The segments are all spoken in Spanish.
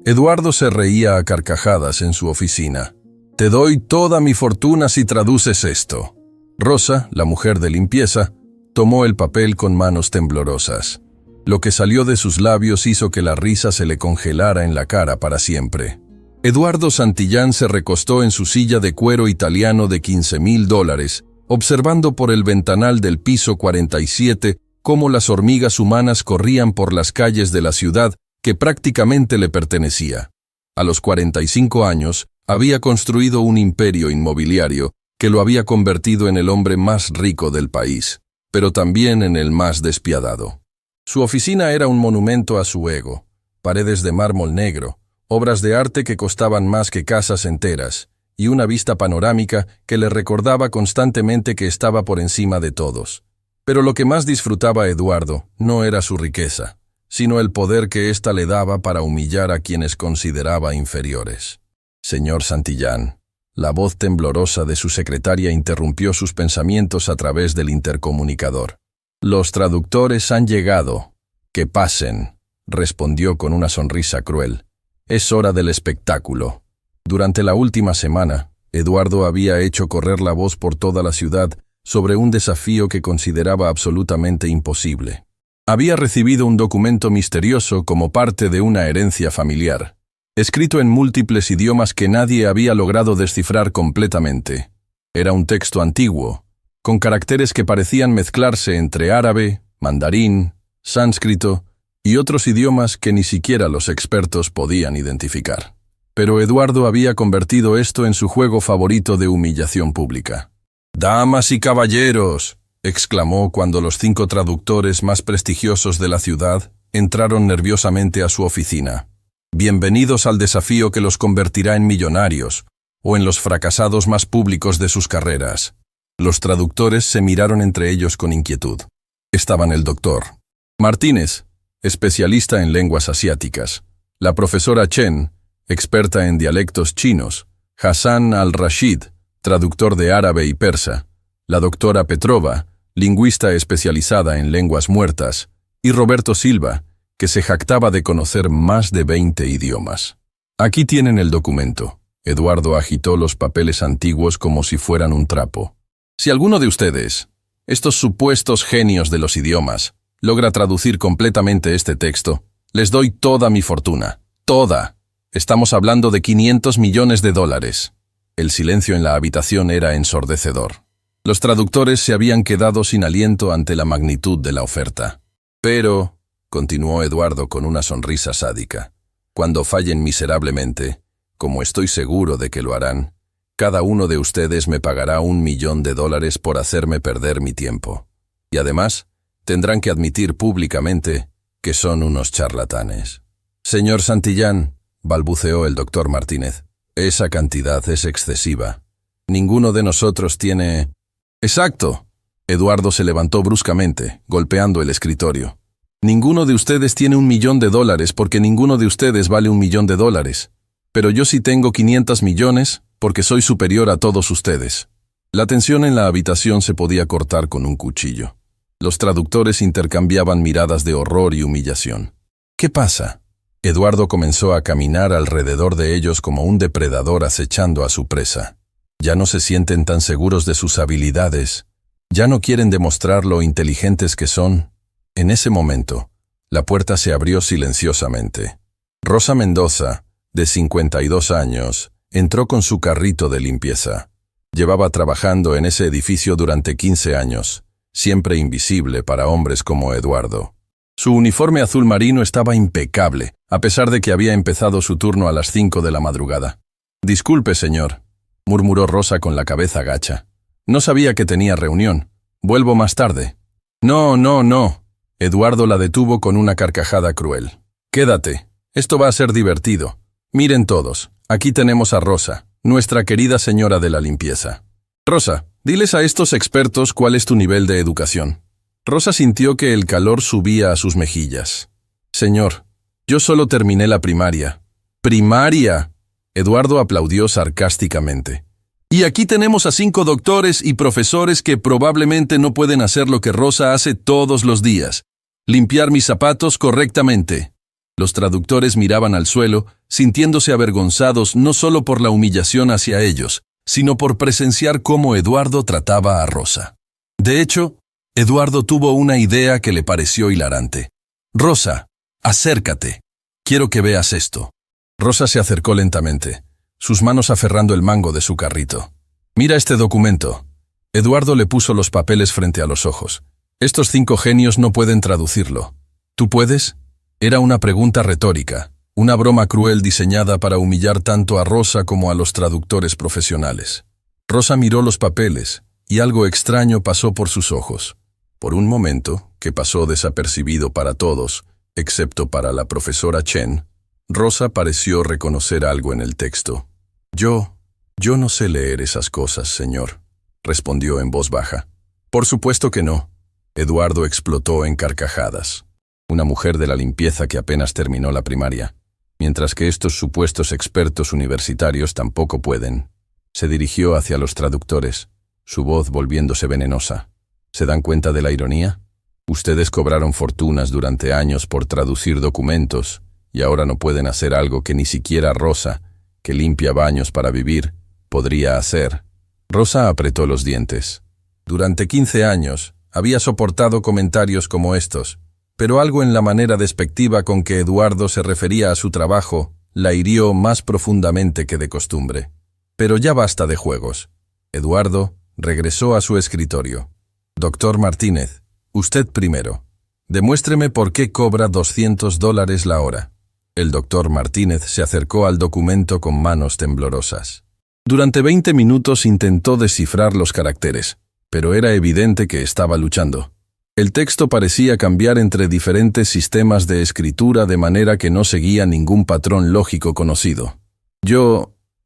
Eduardo se reía a carcajadas en su oficina. «Te doy toda mi fortuna si traduces esto». Rosa, la mujer de limpieza, tomó el papel con manos temblorosas. Lo que salió de sus labios hizo que la risa se le congelara en la cara para siempre. Eduardo Santillán se recostó en su silla de cuero italiano de $15,000, observando por el ventanal del piso 47 cómo las hormigas humanas corrían por las calles de la ciudad que prácticamente le pertenecía. A los 45 años, había construido un imperio inmobiliario que lo había convertido en el hombre más rico del país, pero también en el más despiadado. Su oficina era un monumento a su ego, paredes de mármol negro, obras de arte que costaban más que casas enteras, y una vista panorámica que le recordaba constantemente que estaba por encima de todos. Pero lo que más disfrutaba Eduardo no era su riqueza, sino el poder que ésta le daba para humillar a quienes consideraba inferiores. «Señor Santillán», la voz temblorosa de su secretaria interrumpió sus pensamientos a través del intercomunicador. «Los traductores han llegado. Que pasen», respondió con una sonrisa cruel. «Es hora del espectáculo». Durante la última semana, Eduardo había hecho correr la voz por toda la ciudad sobre un desafío que consideraba absolutamente imposible. Había recibido un documento misterioso como parte de una herencia familiar, escrito en múltiples idiomas que nadie había logrado descifrar completamente. Era un texto antiguo, con caracteres que parecían mezclarse entre árabe, mandarín, sánscrito y otros idiomas que ni siquiera los expertos podían identificar. Pero Eduardo había convertido esto en su juego favorito de humillación pública. «Damas y caballeros», exclamó cuando los 5 traductores más prestigiosos de la ciudad entraron nerviosamente a su oficina. «Bienvenidos al desafío que los convertirá en millonarios, o en los fracasados más públicos de sus carreras». Los traductores se miraron entre ellos con inquietud. Estaban el doctor Martínez, especialista en lenguas asiáticas; la profesora Chen, experta en dialectos chinos; Hassan al-Rashid, traductor de árabe y persa; la doctora Petrova, lingüista especializada en lenguas muertas; y Roberto Silva, que se jactaba de conocer más de 20 idiomas. «Aquí tienen el documento». Eduardo agitó los papeles antiguos como si fueran un trapo. «Si alguno de ustedes, estos supuestos genios de los idiomas, logra traducir completamente este texto, les doy toda mi fortuna. Toda. Estamos hablando de $500 millones. El silencio en la habitación era ensordecedor. Los traductores se habían quedado sin aliento ante la magnitud de la oferta. «Pero», continuó Eduardo con una sonrisa sádica, «cuando fallen miserablemente, como estoy seguro de que lo harán, cada uno de ustedes me pagará $1 millón por hacerme perder mi tiempo. Y además, tendrán que admitir públicamente que son unos charlatanes». «Señor Santillán», balbuceó el doctor Martínez, «esa cantidad es excesiva. Ninguno de nosotros tiene...» «Exacto». Eduardo se levantó bruscamente, golpeando el escritorio. «Ninguno de ustedes tiene $1 millón porque ninguno de ustedes vale $1 millón. Pero yo sí tengo 500 millones porque soy superior a todos ustedes». La tensión en la habitación se podía cortar con un cuchillo. Los traductores intercambiaban miradas de horror y humillación. «¿Qué pasa?». Eduardo comenzó a caminar alrededor de ellos como un depredador acechando a su presa. Ya no se sienten tan seguros de sus habilidades. Ya no quieren demostrar lo inteligentes que son. En ese momento, la puerta se abrió silenciosamente. Rosa Mendoza, de 52 años, entró con su carrito de limpieza. Llevaba trabajando en ese edificio durante 15 años, siempre invisible para hombres como Eduardo. Su uniforme azul marino estaba impecable, a pesar de que había empezado su turno a las 5 de la madrugada. «Disculpe, señor», murmuró Rosa con la cabeza gacha. «No sabía que tenía reunión. Vuelvo más tarde». «No, no, no». Eduardo la detuvo con una carcajada cruel. «Quédate. Esto va a ser divertido. Miren todos. Aquí tenemos a Rosa, nuestra querida señora de la limpieza. Rosa, diles a estos expertos cuál es tu nivel de educación». Rosa sintió que el calor subía a sus mejillas. «Señor, yo solo terminé la primaria». «¿Primaria?». Eduardo aplaudió sarcásticamente. «Y aquí tenemos a 5 doctores y profesores que probablemente no pueden hacer lo que Rosa hace todos los días: limpiar mis zapatos correctamente». Los traductores miraban al suelo, sintiéndose avergonzados no solo por la humillación hacia ellos, sino por presenciar cómo Eduardo trataba a Rosa. De hecho, Eduardo tuvo una idea que le pareció hilarante. «Rosa, acércate. Quiero que veas esto». Rosa se acercó lentamente, sus manos aferrando el mango de su carrito. «Mira este documento». Eduardo le puso los papeles frente a los ojos. «Estos 5 genios no pueden traducirlo. ¿Tú puedes?». Era una pregunta retórica, una broma cruel diseñada para humillar tanto a Rosa como a los traductores profesionales. Rosa miró los papeles, y algo extraño pasó por sus ojos. Por un momento, que pasó desapercibido para todos, excepto para la profesora Chen, Rosa pareció reconocer algo en el texto. Yo no sé leer esas cosas, señor», respondió en voz baja. «Por supuesto que no». Eduardo explotó en carcajadas. Una mujer de la limpieza que apenas terminó la primaria, mientras que estos supuestos expertos universitarios tampoco pueden. Se dirigió hacia los traductores, su voz volviéndose venenosa. ¿Se dan cuenta de la ironía? Ustedes cobraron fortunas durante años por traducir documentos y ahora no pueden hacer algo que ni siquiera Rosa, que limpia baños para vivir, podría hacer. Rosa apretó los dientes. Durante 15 años había soportado comentarios como estos, pero algo en la manera despectiva con que Eduardo se refería a su trabajo la hirió más profundamente que de costumbre. Pero ya basta de juegos. Eduardo regresó a su escritorio. «Doctor Martínez, usted primero. Demuéstreme por qué cobra $200 la hora». El doctor Martínez se acercó al documento con manos temblorosas. Durante 20 minutos intentó descifrar los caracteres, pero era evidente que estaba luchando. El texto parecía cambiar entre diferentes sistemas de escritura de manera que no seguía ningún patrón lógico conocido.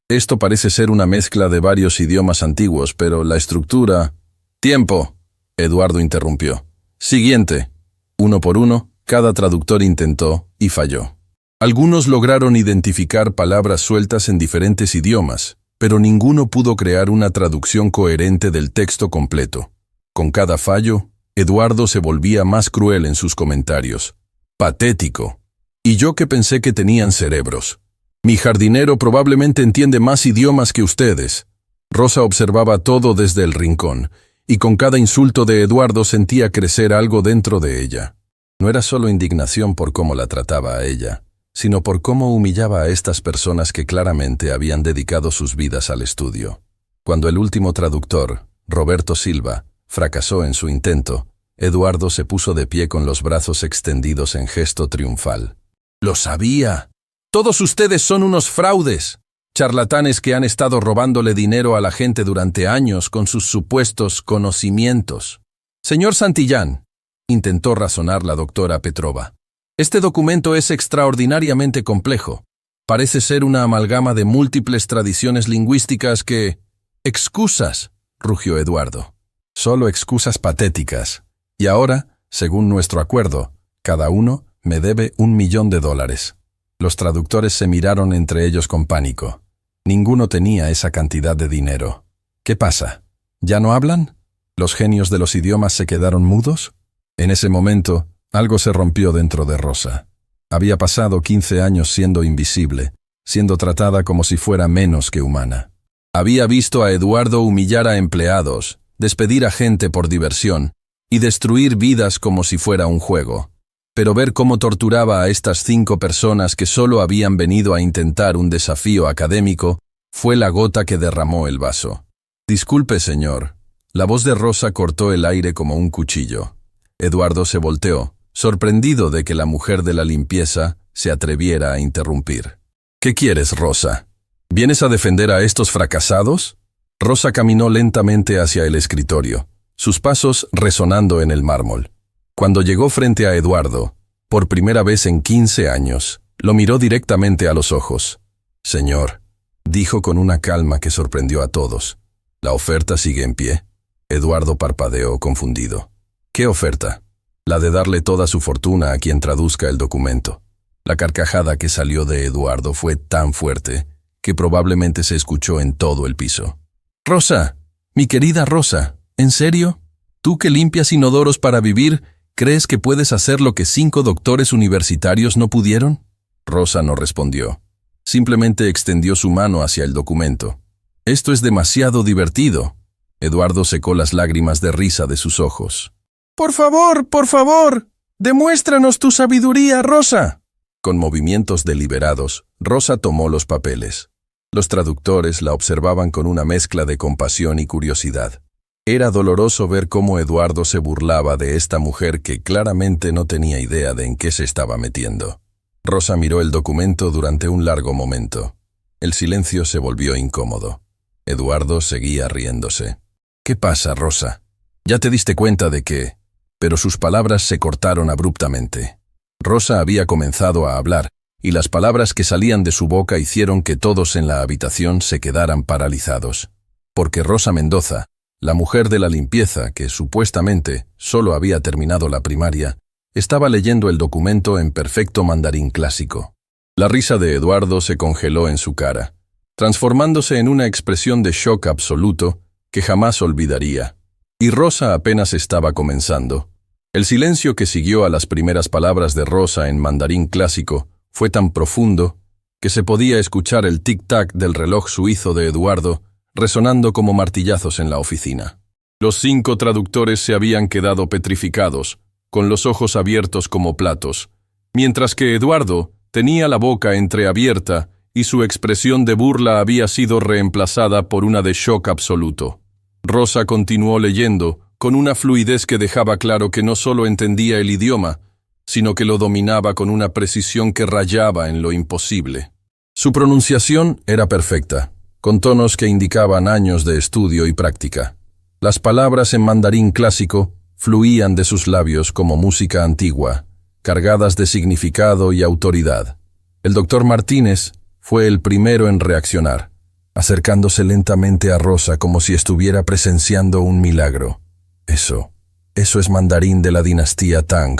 Esto parece ser una mezcla de varios idiomas antiguos, pero la estructura... «¡Tiempo!», Eduardo interrumpió. «Siguiente». Uno por uno, cada traductor intentó y falló. Algunos lograron identificar palabras sueltas en diferentes idiomas, pero ninguno pudo crear una traducción coherente del texto completo. Con cada fallo, Eduardo se volvía más cruel en sus comentarios. «Patético. Y yo que pensé que tenían cerebros. Mi jardinero probablemente entiende más idiomas que ustedes». Rosa observaba todo desde el rincón, y con cada insulto de Eduardo sentía crecer algo dentro de ella. No era solo indignación por cómo la trataba a ella, sino por cómo humillaba a estas personas que claramente habían dedicado sus vidas al estudio. Cuando el último traductor, Roberto Silva, fracasó en su intento, Eduardo se puso de pie con los brazos extendidos en gesto triunfal. «¡Lo sabía! Todos ustedes son unos fraudes, charlatanes que han estado robándole dinero a la gente durante años con sus supuestos conocimientos». «Señor Santillán», intentó razonar la doctora Petrova, «este documento es extraordinariamente complejo. Parece ser una amalgama de múltiples tradiciones lingüísticas que...». «Excusas», rugió Eduardo. «Solo excusas patéticas. Y ahora, según nuestro acuerdo, cada uno me debe $1.000.000. Los traductores se miraron entre ellos con pánico. Ninguno tenía esa cantidad de dinero. ¿Qué pasa? ¿Ya no hablan? ¿Los genios de los idiomas se quedaron mudos? En ese momento, algo se rompió dentro de Rosa. Había pasado 15 años siendo invisible, siendo tratada como si fuera menos que humana. Había visto a Eduardo humillar a empleados, despedir a gente por diversión y destruir vidas como si fuera un juego. Pero ver cómo torturaba a estas 5 personas que solo habían venido a intentar un desafío académico fue la gota que derramó el vaso. «Disculpe, señor». La voz de Rosa cortó el aire como un cuchillo. Eduardo se volteó, sorprendido de que la mujer de la limpieza se atreviera a interrumpir. «¿Qué quieres, Rosa? ¿Vienes a defender a estos fracasados?». Rosa caminó lentamente hacia el escritorio, sus pasos resonando en el mármol. Cuando llegó frente a Eduardo, por primera vez en 15 años, lo miró directamente a los ojos. «Señor», dijo con una calma que sorprendió a todos, «¿la oferta sigue en pie?». Eduardo parpadeó confundido. «¿Qué oferta?». «La de darle toda su fortuna a quien traduzca el documento». La carcajada que salió de Eduardo fue tan fuerte que probablemente se escuchó en todo el piso. «Rosa, mi querida Rosa, ¿en serio? ¿Tú que limpias inodoros para vivir, ¿Crees que puedes hacer lo que 5 doctores universitarios no pudieron? Rosa no respondió. Simplemente extendió su mano hacia el documento. Esto es demasiado divertido. Eduardo secó las lágrimas de risa de sus ojos. Por favor, demuéstranos tu sabiduría, Rosa. Con movimientos deliberados, Rosa tomó los papeles. Los traductores la observaban con una mezcla de compasión y curiosidad. Era doloroso ver cómo Eduardo se burlaba de esta mujer que claramente no tenía idea de en qué se estaba metiendo. Rosa miró el documento durante un largo momento. El silencio se volvió incómodo. Eduardo seguía riéndose. ¿Qué pasa, Rosa? Ya te diste cuenta de que... Pero sus palabras se cortaron abruptamente. Rosa había comenzado a hablar, y las palabras que salían de su boca hicieron que todos en la habitación se quedaran paralizados. Porque Rosa Mendoza, la mujer de la limpieza, que supuestamente solo había terminado la primaria, estaba leyendo el documento en perfecto mandarín clásico. La risa de Eduardo se congeló en su cara, transformándose en una expresión de shock absoluto que jamás olvidaría. Y Rosa apenas estaba comenzando. El silencio que siguió a las primeras palabras de Rosa en mandarín clásico fue tan profundo que se podía escuchar el tic-tac del reloj suizo de Eduardo resonando como martillazos en la oficina. Los 5 traductores se habían quedado petrificados, con los ojos abiertos como platos, mientras que Eduardo tenía la boca entreabierta y su expresión de burla había sido reemplazada por una de shock absoluto. Rosa continuó leyendo, con una fluidez que dejaba claro que no solo entendía el idioma, sino que lo dominaba con una precisión que rayaba en lo imposible. Su pronunciación era perfecta, con tonos que indicaban años de estudio y práctica. Las palabras en mandarín clásico fluían de sus labios como música antigua, cargadas de significado y autoridad. El doctor Martínez fue el primero en reaccionar, acercándose lentamente a Rosa como si estuviera presenciando un milagro. Eso es mandarín de la dinastía Tang,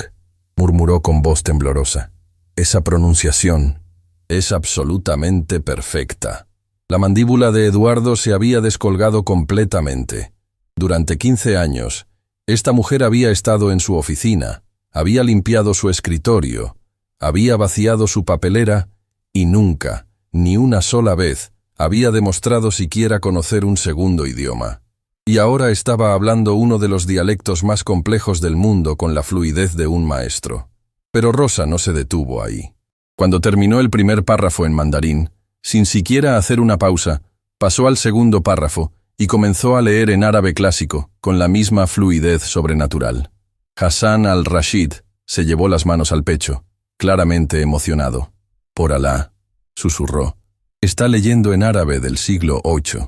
murmuró con voz temblorosa. Esa pronunciación es absolutamente perfecta. La mandíbula de Eduardo se había descolgado completamente. Durante 15 años, esta mujer había estado en su oficina, había limpiado su escritorio, había vaciado su papelera y nunca, ni una sola vez, había demostrado siquiera conocer un segundo idioma. Y ahora estaba hablando uno de los dialectos más complejos del mundo con la fluidez de un maestro. Pero Rosa no se detuvo ahí. Cuando terminó el primer párrafo en mandarín, sin siquiera hacer una pausa, pasó al segundo párrafo y comenzó a leer en árabe clásico, con la misma fluidez sobrenatural. Hassan al-Rashid se llevó las manos al pecho, claramente emocionado. Por Alá, susurró, está leyendo en árabe del siglo VIII.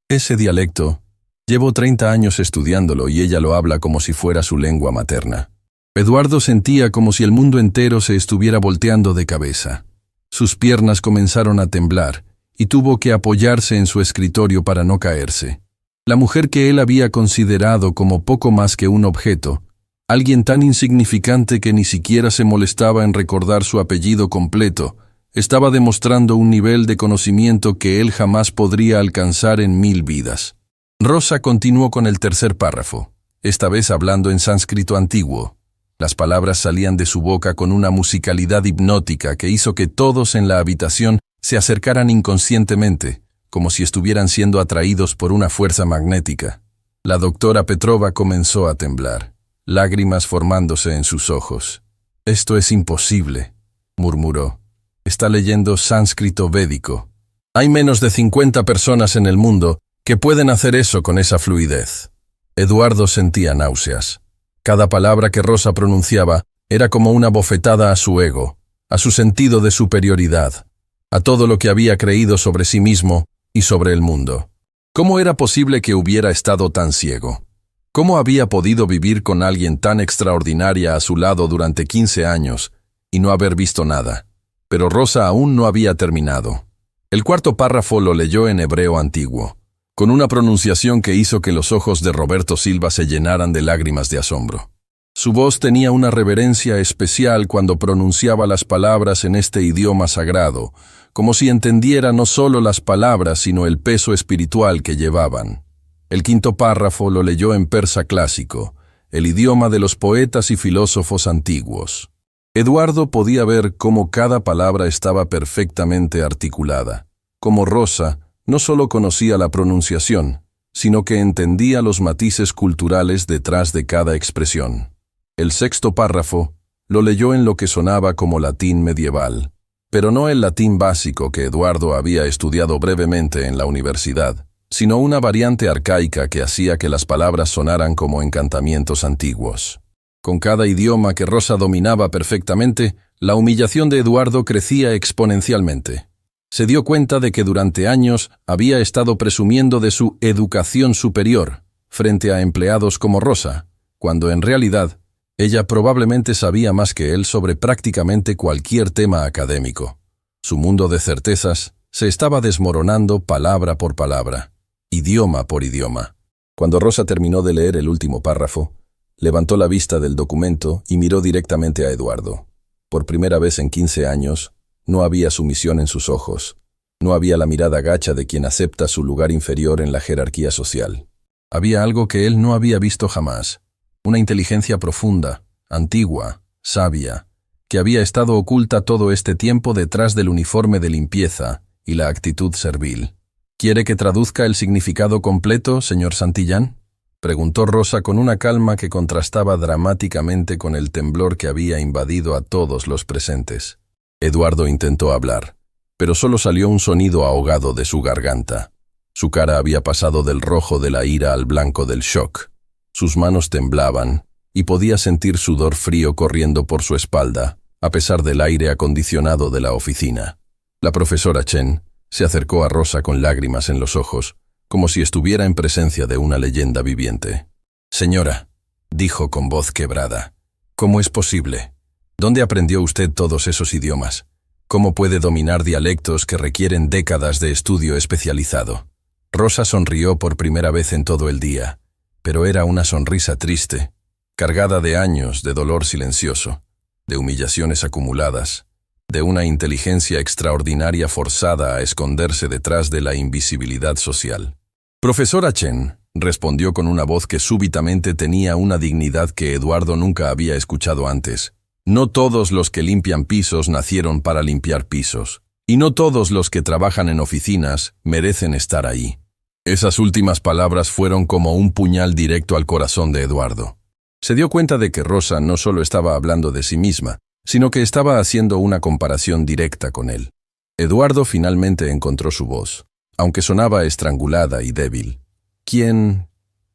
Ese dialecto, llevo 30 años estudiándolo y ella lo habla como si fuera su lengua materna. Eduardo sentía como si el mundo entero se estuviera volteando de cabeza. Sus piernas comenzaron a temblar y tuvo que apoyarse en su escritorio para no caerse. La mujer que él había considerado como poco más que un objeto, alguien tan insignificante que ni siquiera se molestaba en recordar su apellido completo, estaba demostrando un nivel de conocimiento que él jamás podría alcanzar en 1000 vidas. Rosa continuó con el tercer párrafo, esta vez hablando en sánscrito antiguo. Las palabras salían de su boca con una musicalidad hipnótica que hizo que todos en la habitación se acercaran inconscientemente, como si estuvieran siendo atraídos por una fuerza magnética. La doctora Petrova comenzó a temblar, lágrimas formándose en sus ojos. «Esto es imposible», murmuró. «Está leyendo sánscrito védico. Hay menos de 50 personas en el mundo que pueden hacer eso con esa fluidez». Eduardo sentía náuseas. Cada palabra que Rosa pronunciaba era como una bofetada a su ego, a su sentido de superioridad, a todo lo que había creído sobre sí mismo y sobre el mundo. ¿Cómo era posible que hubiera estado tan ciego? ¿Cómo había podido vivir con alguien tan extraordinaria a su lado durante 15 años y no haber visto nada? Pero Rosa aún no había terminado. El cuarto párrafo lo leyó en hebreo antiguo, con una pronunciación que hizo que los ojos de Roberto Silva se llenaran de lágrimas de asombro. Su voz tenía una reverencia especial cuando pronunciaba las palabras en este idioma sagrado, como si entendiera no solo las palabras, sino el peso espiritual que llevaban. El quinto párrafo lo leyó en persa clásico, el idioma de los poetas y filósofos antiguos. Eduardo podía ver cómo cada palabra estaba perfectamente articulada, cómo Rosa no solo conocía la pronunciación, sino que entendía los matices culturales detrás de cada expresión. El sexto párrafo lo leyó en lo que sonaba como latín medieval, pero no el latín básico que Eduardo había estudiado brevemente en la universidad, sino una variante arcaica que hacía que las palabras sonaran como encantamientos antiguos. Con cada idioma que Rosa dominaba perfectamente, la humillación de Eduardo crecía exponencialmente. Se dio cuenta de que durante años había estado presumiendo de su educación superior frente a empleados como Rosa, cuando en realidad ella probablemente sabía más que él sobre prácticamente cualquier tema académico. Su mundo de certezas se estaba desmoronando palabra por palabra, idioma por idioma. Cuando Rosa terminó de leer el último párrafo, levantó la vista del documento y miró directamente a Eduardo. Por primera vez en 15 años, no había sumisión en sus ojos. No había la mirada gacha de quien acepta su lugar inferior en la jerarquía social. Había algo que él no había visto jamás. Una inteligencia profunda, antigua, sabia, que había estado oculta todo este tiempo detrás del uniforme de limpieza y la actitud servil. ¿Quiere que traduzca el significado completo, señor Santillán?, preguntó Rosa con una calma que contrastaba dramáticamente con el temblor que había invadido a todos los presentes. Eduardo intentó hablar, pero solo salió un sonido ahogado de su garganta. Su cara había pasado del rojo de la ira al blanco del shock. Sus manos temblaban, y podía sentir sudor frío corriendo por su espalda, a pesar del aire acondicionado de la oficina. La profesora Chen se acercó a Rosa con lágrimas en los ojos, como si estuviera en presencia de una leyenda viviente. «Señora», dijo con voz quebrada, «¿cómo es posible? ¿Dónde aprendió usted todos esos idiomas? ¿Cómo puede dominar dialectos que requieren décadas de estudio especializado?» Rosa sonrió por primera vez en todo el día, pero era una sonrisa triste, cargada de años de dolor silencioso, de humillaciones acumuladas, de una inteligencia extraordinaria forzada a esconderse detrás de la invisibilidad social. «Profesora Chen», respondió con una voz que súbitamente tenía una dignidad que Eduardo nunca había escuchado antes. «No todos los que limpian pisos nacieron para limpiar pisos, y no todos los que trabajan en oficinas merecen estar ahí». Esas últimas palabras fueron como un puñal directo al corazón de Eduardo. Se dio cuenta de que Rosa no solo estaba hablando de sí misma, sino que estaba haciendo una comparación directa con él. Eduardo finalmente encontró su voz, aunque sonaba estrangulada y débil. ¿Quién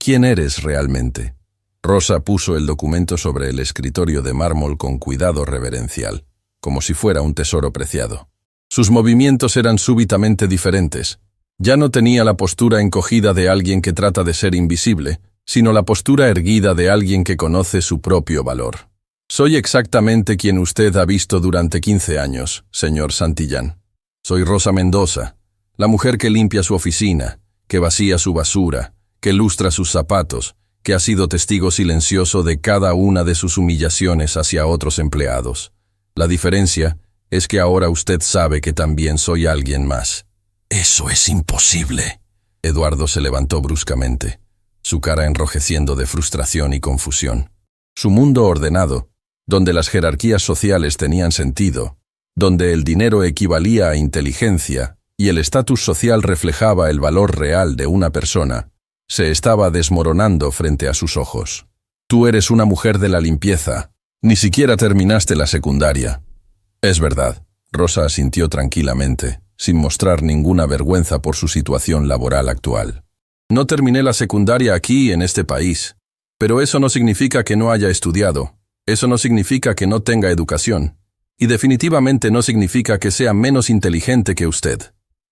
eres realmente?» Rosa puso el documento sobre el escritorio de mármol con cuidado reverencial, como si fuera un tesoro preciado. Sus movimientos eran súbitamente diferentes. Ya no tenía la postura encogida de alguien que trata de ser invisible, sino la postura erguida de alguien que conoce su propio valor. «Soy exactamente quien usted ha visto durante 15 años, señor Santillán. Soy Rosa Mendoza, la mujer que limpia su oficina, que vacía su basura, que lustra sus zapatos, que ha sido testigo silencioso de cada una de sus humillaciones hacia otros empleados. La diferencia es que ahora usted sabe que también soy alguien más». «Eso es imposible». Eduardo se levantó bruscamente, su cara enrojeciendo de frustración y confusión. Su mundo ordenado, donde las jerarquías sociales tenían sentido, donde el dinero equivalía a inteligencia y el estatus social reflejaba el valor real de una persona, se estaba desmoronando frente a sus ojos. «Tú eres una mujer de la limpieza. Ni siquiera terminaste la secundaria». «Es verdad», Rosa asintió tranquilamente, sin mostrar ninguna vergüenza por su situación laboral actual. «No terminé la secundaria aquí, en este país. Pero eso no significa que no haya estudiado. Eso no significa que no tenga educación. Y definitivamente no significa que sea menos inteligente que usted».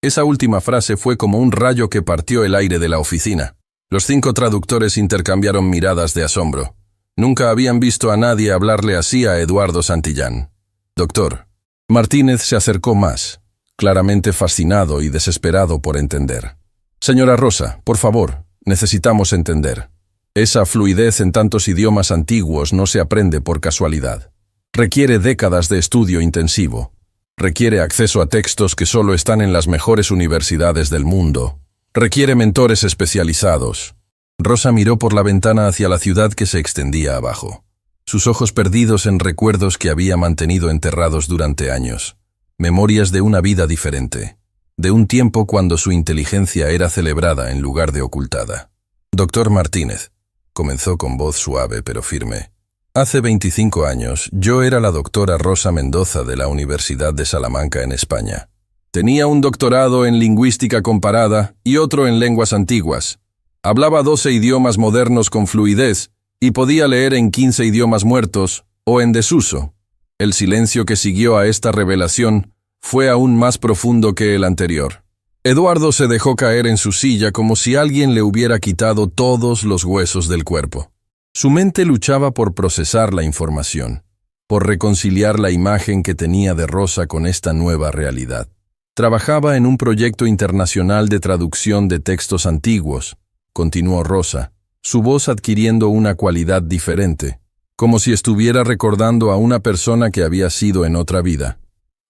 Esa última frase fue como un rayo que partió el aire de la oficina. Los 5 traductores intercambiaron miradas de asombro. Nunca habían visto a nadie hablarle así a Eduardo Santillán. «Doctor». Martínez se acercó más, claramente fascinado y desesperado por entender. «Señora Rosa, por favor, necesitamos entender. Esa fluidez en tantos idiomas antiguos no se aprende por casualidad. Requiere décadas de estudio intensivo. Requiere acceso a textos que solo están en las mejores universidades del mundo. Requiere mentores especializados. Rosa miró por la ventana hacia la ciudad que se extendía abajo. Sus ojos perdidos en recuerdos que había mantenido enterrados durante años. Memorias de una vida diferente. De un tiempo cuando su inteligencia era celebrada en lugar de ocultada. «Doctor Martínez», comenzó con voz suave pero firme. «Hace 25 años, yo era la doctora Rosa Mendoza de la Universidad de Salamanca en España. Tenía un doctorado en lingüística comparada y otro en lenguas antiguas. Hablaba 12 idiomas modernos con fluidez y podía leer en 15 idiomas muertos o en desuso. El silencio que siguió a esta revelación fue aún más profundo que el anterior. Eduardo se dejó caer en su silla como si alguien le hubiera quitado todos los huesos del cuerpo. Su mente luchaba por procesar la información, por reconciliar la imagen que tenía de Rosa con esta nueva realidad. Trabajaba en un proyecto internacional de traducción de textos antiguos, continuó Rosa, su voz adquiriendo una cualidad diferente, como si estuviera recordando a una persona que había sido en otra vida.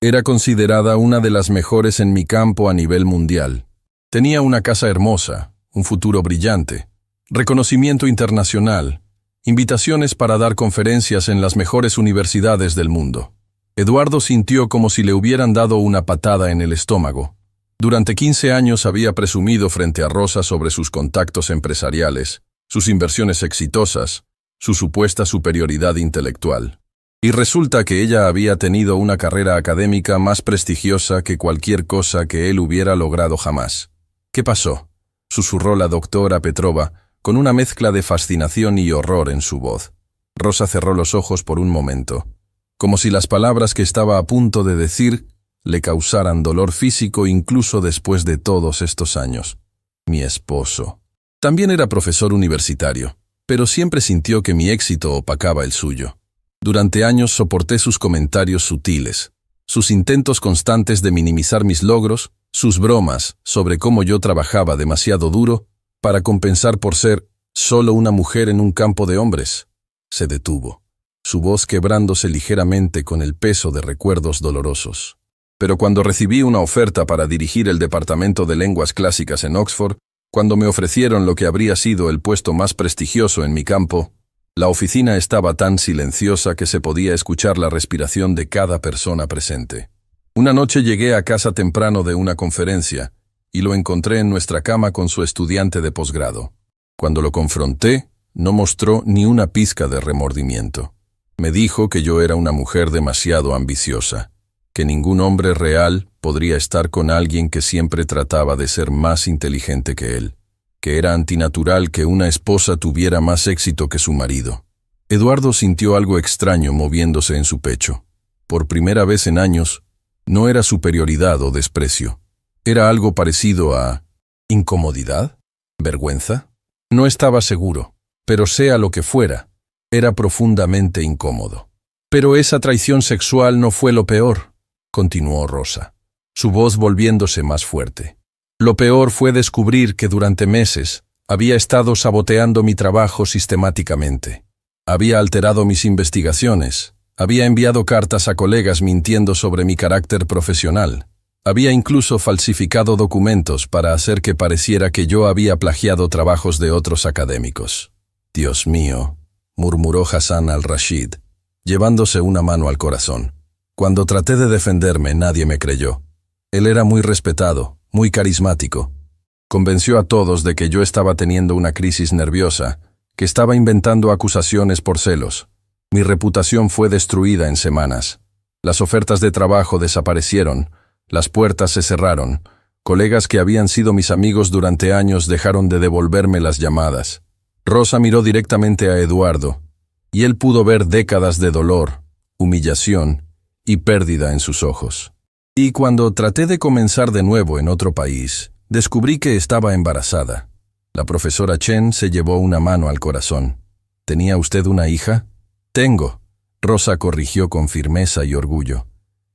Era considerada una de las mejores en mi campo a nivel mundial. Tenía una casa hermosa, un futuro brillante, reconocimiento internacional, invitaciones para dar conferencias en las mejores universidades del mundo. Eduardo sintió como si le hubieran dado una patada en el estómago. Durante 15 años había presumido frente a Rosa sobre sus contactos empresariales, sus inversiones exitosas, su supuesta superioridad intelectual. Y resulta que ella había tenido una carrera académica más prestigiosa que cualquier cosa que él hubiera logrado jamás. «¿Qué pasó?», susurró la doctora Petrova, con una mezcla de fascinación y horror en su voz. Rosa cerró los ojos por un momento, como si las palabras que estaba a punto de decir le causaran dolor físico incluso después de todos estos años. Mi esposo. También era profesor universitario, pero siempre sintió que mi éxito opacaba el suyo. Durante años soporté sus comentarios sutiles, sus intentos constantes de minimizar mis logros, sus bromas sobre cómo yo trabajaba demasiado duro para compensar por ser solo una mujer en un campo de hombres. Se detuvo, su voz quebrándose ligeramente con el peso de recuerdos dolorosos. Pero cuando recibí una oferta para dirigir el departamento de lenguas clásicas en Oxford, cuando me ofrecieron lo que habría sido el puesto más prestigioso en mi campo, la oficina estaba tan silenciosa que se podía escuchar la respiración de cada persona presente. Una noche llegué a casa temprano de una conferencia y lo encontré en nuestra cama con su estudiante de posgrado. Cuando lo confronté, no mostró ni una pizca de remordimiento. Me dijo que yo era una mujer demasiado ambiciosa, que ningún hombre real podría estar con alguien que siempre trataba de ser más inteligente que él, que era antinatural que una esposa tuviera más éxito que su marido. Eduardo sintió algo extraño moviéndose en su pecho. Por primera vez en años, no era superioridad o desprecio. Era algo parecido a incomodidad, vergüenza. No estaba seguro, pero sea lo que fuera, era profundamente incómodo. Pero esa traición sexual no fue lo peor, continuó Rosa, su voz volviéndose más fuerte. Lo peor fue descubrir que durante meses había estado saboteando mi trabajo sistemáticamente. Había alterado mis investigaciones, había enviado cartas a colegas mintiendo sobre mi carácter profesional. Había incluso falsificado documentos para hacer que pareciera que yo había plagiado trabajos de otros académicos. «Dios mío», murmuró Hassan al-Rashid, llevándose una mano al corazón. Cuando traté de defenderme, nadie me creyó. Él era muy respetado, muy carismático. Convenció a todos de que yo estaba teniendo una crisis nerviosa, que estaba inventando acusaciones por celos. Mi reputación fue destruida en semanas. Las ofertas de trabajo desaparecieron. Las puertas se cerraron. Colegas que habían sido mis amigos durante años dejaron de devolverme las llamadas. Rosa miró directamente a Eduardo, y él pudo ver décadas de dolor, humillación y pérdida en sus ojos. Y cuando traté de comenzar de nuevo en otro país, descubrí que estaba embarazada. La profesora Chen se llevó una mano al corazón. ¿Tenía usted una hija? Tengo, Rosa corrigió con firmeza y orgullo.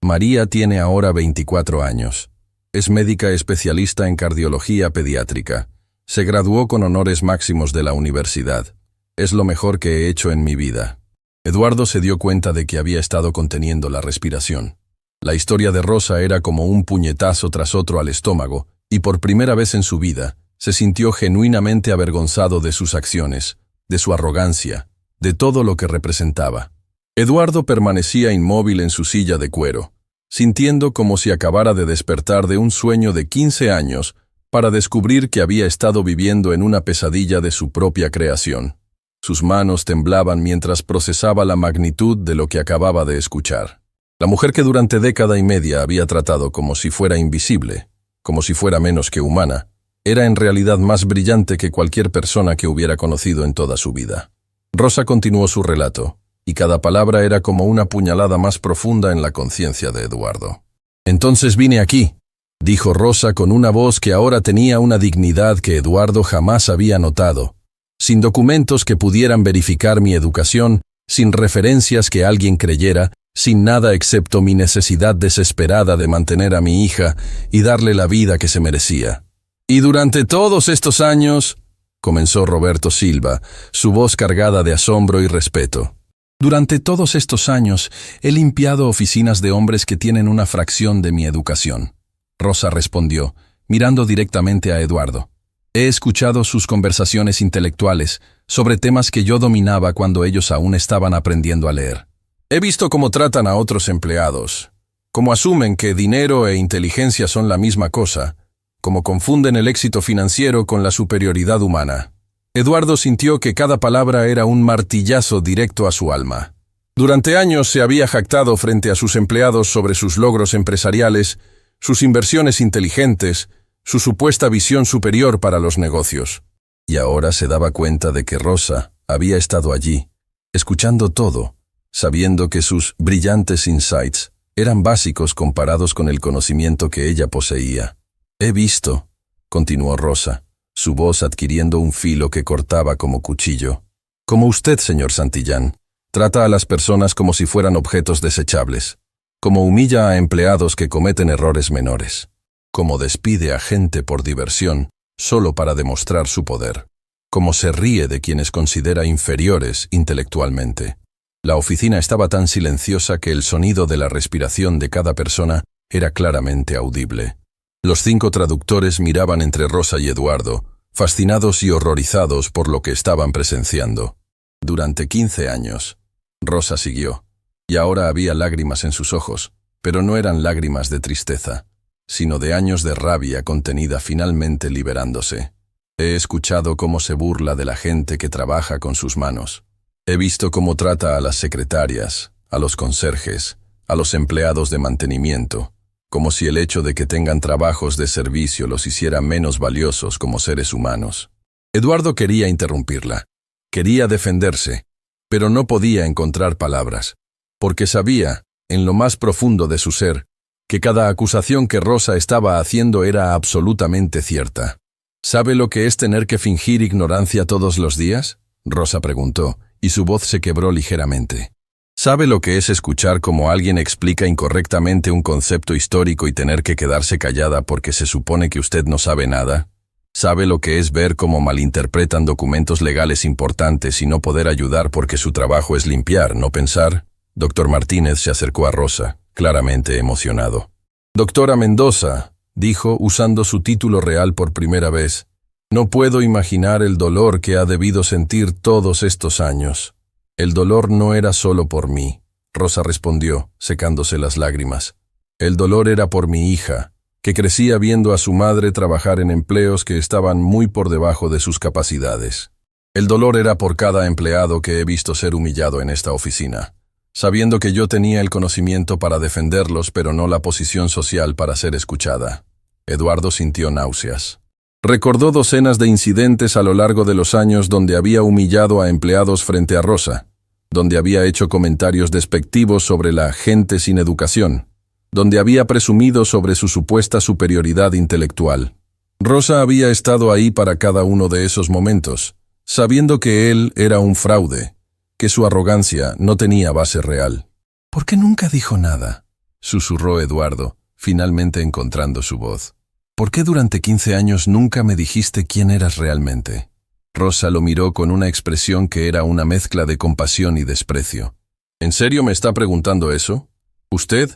María tiene ahora 24 años. Es médica especialista en cardiología pediátrica. Se graduó con honores máximos de la universidad. Es lo mejor que he hecho en mi vida. Eduardo se dio cuenta de que había estado conteniendo la respiración. La historia de Rosa era como un puñetazo tras otro al estómago, y por primera vez en su vida, Se sintió genuinamente avergonzado de sus acciones, de su arrogancia, de todo lo que representaba. Eduardo permanecía inmóvil en su silla de cuero, sintiendo como si acabara de despertar de un sueño de 15 años para descubrir que había estado viviendo en una pesadilla de su propia creación. Sus manos temblaban mientras procesaba la magnitud de lo que acababa de escuchar. La mujer que durante década y media había tratado como si fuera invisible, como si fuera menos que humana, era en realidad más brillante que cualquier persona que hubiera conocido en toda su vida. Rosa continuó su relato, y cada palabra era como una puñalada más profunda en la conciencia de Eduardo. «Entonces vine aquí», dijo Rosa con una voz que ahora tenía una dignidad que Eduardo jamás había notado, sin documentos que pudieran verificar mi educación, sin referencias que alguien creyera, sin nada excepto mi necesidad desesperada de mantener a mi hija y darle la vida que se merecía. «Y durante todos estos años», comenzó Roberto Silva, su voz cargada de asombro y respeto. «Durante todos estos años he limpiado oficinas de hombres que tienen una fracción de mi educación», Rosa respondió, mirando directamente a Eduardo. «He escuchado sus conversaciones intelectuales sobre temas que yo dominaba cuando ellos aún estaban aprendiendo a leer. He visto cómo tratan a otros empleados, cómo asumen que dinero e inteligencia son la misma cosa, cómo confunden el éxito financiero con la superioridad humana». Eduardo sintió que cada palabra era un martillazo directo a su alma. Durante años se había jactado frente a sus empleados sobre sus logros empresariales, sus inversiones inteligentes, su supuesta visión superior para los negocios. Y ahora se daba cuenta de que Rosa había estado allí, escuchando todo, sabiendo que sus brillantes insights eran básicos comparados con el conocimiento que ella poseía. «He visto», continuó Rosa, su voz adquiriendo un filo que cortaba como cuchillo, «como usted, señor Santillán, trata a las personas como si fueran objetos desechables, como humilla a empleados que cometen errores menores, como despide a gente por diversión solo para demostrar su poder, como se ríe de quienes considera inferiores intelectualmente». La oficina estaba tan silenciosa que el sonido de la respiración de cada persona era claramente audible. Los 5 traductores miraban entre Rosa y Eduardo, fascinados y horrorizados por lo que estaban presenciando. «Durante 15 años», Rosa siguió, y ahora había lágrimas en sus ojos, pero no eran lágrimas de tristeza, sino de años de rabia contenida finalmente liberándose. «He escuchado cómo se burla de la gente que trabaja con sus manos. He visto cómo trata a las secretarias, a los conserjes, a los empleados de mantenimiento, como si el hecho de que tengan trabajos de servicio los hiciera menos valiosos como seres humanos». Eduardo quería interrumpirla, quería defenderse, pero no podía encontrar palabras, porque sabía, en lo más profundo de su ser, que cada acusación que Rosa estaba haciendo era absolutamente cierta. «¿Sabe lo que es tener que fingir ignorancia todos los días?», Rosa preguntó, y su voz se quebró ligeramente. «¿Sabe lo que es escuchar cómo alguien explica incorrectamente un concepto histórico y tener que quedarse callada porque se supone que usted no sabe nada? ¿Sabe lo que es ver cómo malinterpretan documentos legales importantes y no poder ayudar porque su trabajo es limpiar, no pensar?» Doctor Martínez se acercó a Rosa, claramente emocionado. «Doctora Mendoza», dijo, usando su título real por primera vez, «no puedo imaginar el dolor que ha debido sentir todos estos años». «El dolor no era solo por mí», Rosa respondió, secándose las lágrimas. «El dolor era por mi hija, que crecía viendo a su madre trabajar en empleos que estaban muy por debajo de sus capacidades. El dolor era por cada empleado que he visto ser humillado en esta oficina, sabiendo que yo tenía el conocimiento para defenderlos pero no la posición social para ser escuchada». Eduardo sintió náuseas. Recordó docenas de incidentes a lo largo de los años donde había humillado a empleados frente a Rosa, donde había hecho comentarios despectivos sobre la gente sin educación, donde había presumido sobre su supuesta superioridad intelectual. Rosa había estado ahí para cada uno de esos momentos, sabiendo que él era un fraude, que su arrogancia no tenía base real. «¿Por qué nunca dijo nada?», susurró Eduardo, finalmente encontrando su voz. «¿Por qué durante 15 años nunca me dijiste quién eras realmente?». Rosa lo miró con una expresión que era una mezcla de compasión y desprecio. «¿En serio me está preguntando eso? ¿Usted,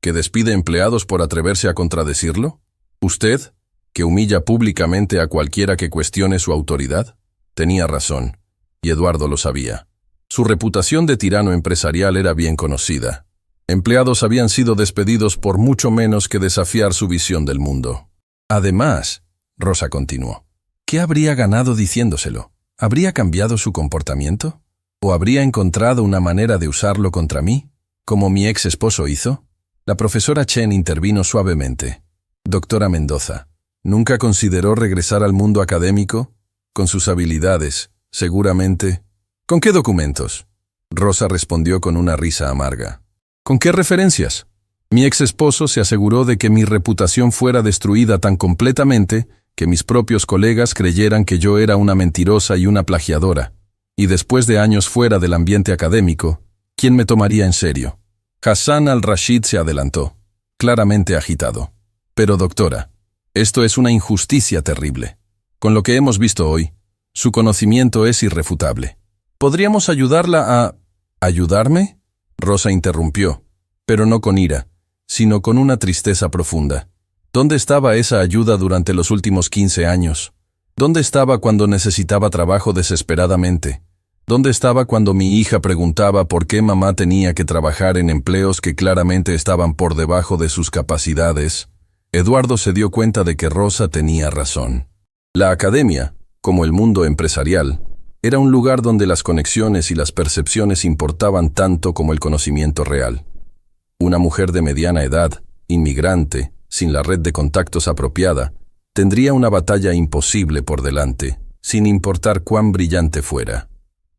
que despide empleados por atreverse a contradecirlo? ¿Usted, ¿Que humilla públicamente a cualquiera que cuestione su autoridad? Tenía razón, y Eduardo lo sabía. Su reputación de tirano empresarial era bien conocida. Empleados habían sido despedidos por mucho menos que desafiar su visión del mundo. Además, Rosa continuó, ¿qué habría ganado diciéndoselo? ¿Habría cambiado su comportamiento? ¿O habría encontrado una manera de usarlo contra mí, como mi ex esposo hizo? La profesora Chen intervino suavemente. Doctora Mendoza, ¿nunca consideró regresar al mundo académico? Con sus habilidades, seguramente. ¿Con qué documentos? Rosa respondió con una risa amarga. ¿Con qué referencias? Mi ex esposo se aseguró de que mi reputación fuera destruida tan completamente que mis propios colegas creyeran que yo era una mentirosa y una plagiadora. Y después de años fuera del ambiente académico, ¿quién me tomaría en serio? Hassan al-Rashid se adelantó, claramente agitado. Pero doctora, esto es una injusticia terrible. Con lo que hemos visto hoy, su conocimiento es irrefutable. ¿Podríamos ayudarla a... ¿Ayudarme? Rosa interrumpió, pero no con ira, sino con una tristeza profunda. ¿Dónde estaba esa ayuda durante los últimos 15 años? ¿Dónde estaba cuando necesitaba trabajo desesperadamente? ¿Dónde estaba cuando mi hija preguntaba por qué mamá tenía que trabajar en empleos que claramente estaban por debajo de sus capacidades? Eduardo se dio cuenta de que Rosa tenía razón. La academia, como el mundo empresarial, era un lugar donde las conexiones y las percepciones importaban tanto como el conocimiento real. Una mujer de mediana edad, inmigrante, sin la red de contactos apropiada, tendría una batalla imposible por delante, sin importar cuán brillante fuera.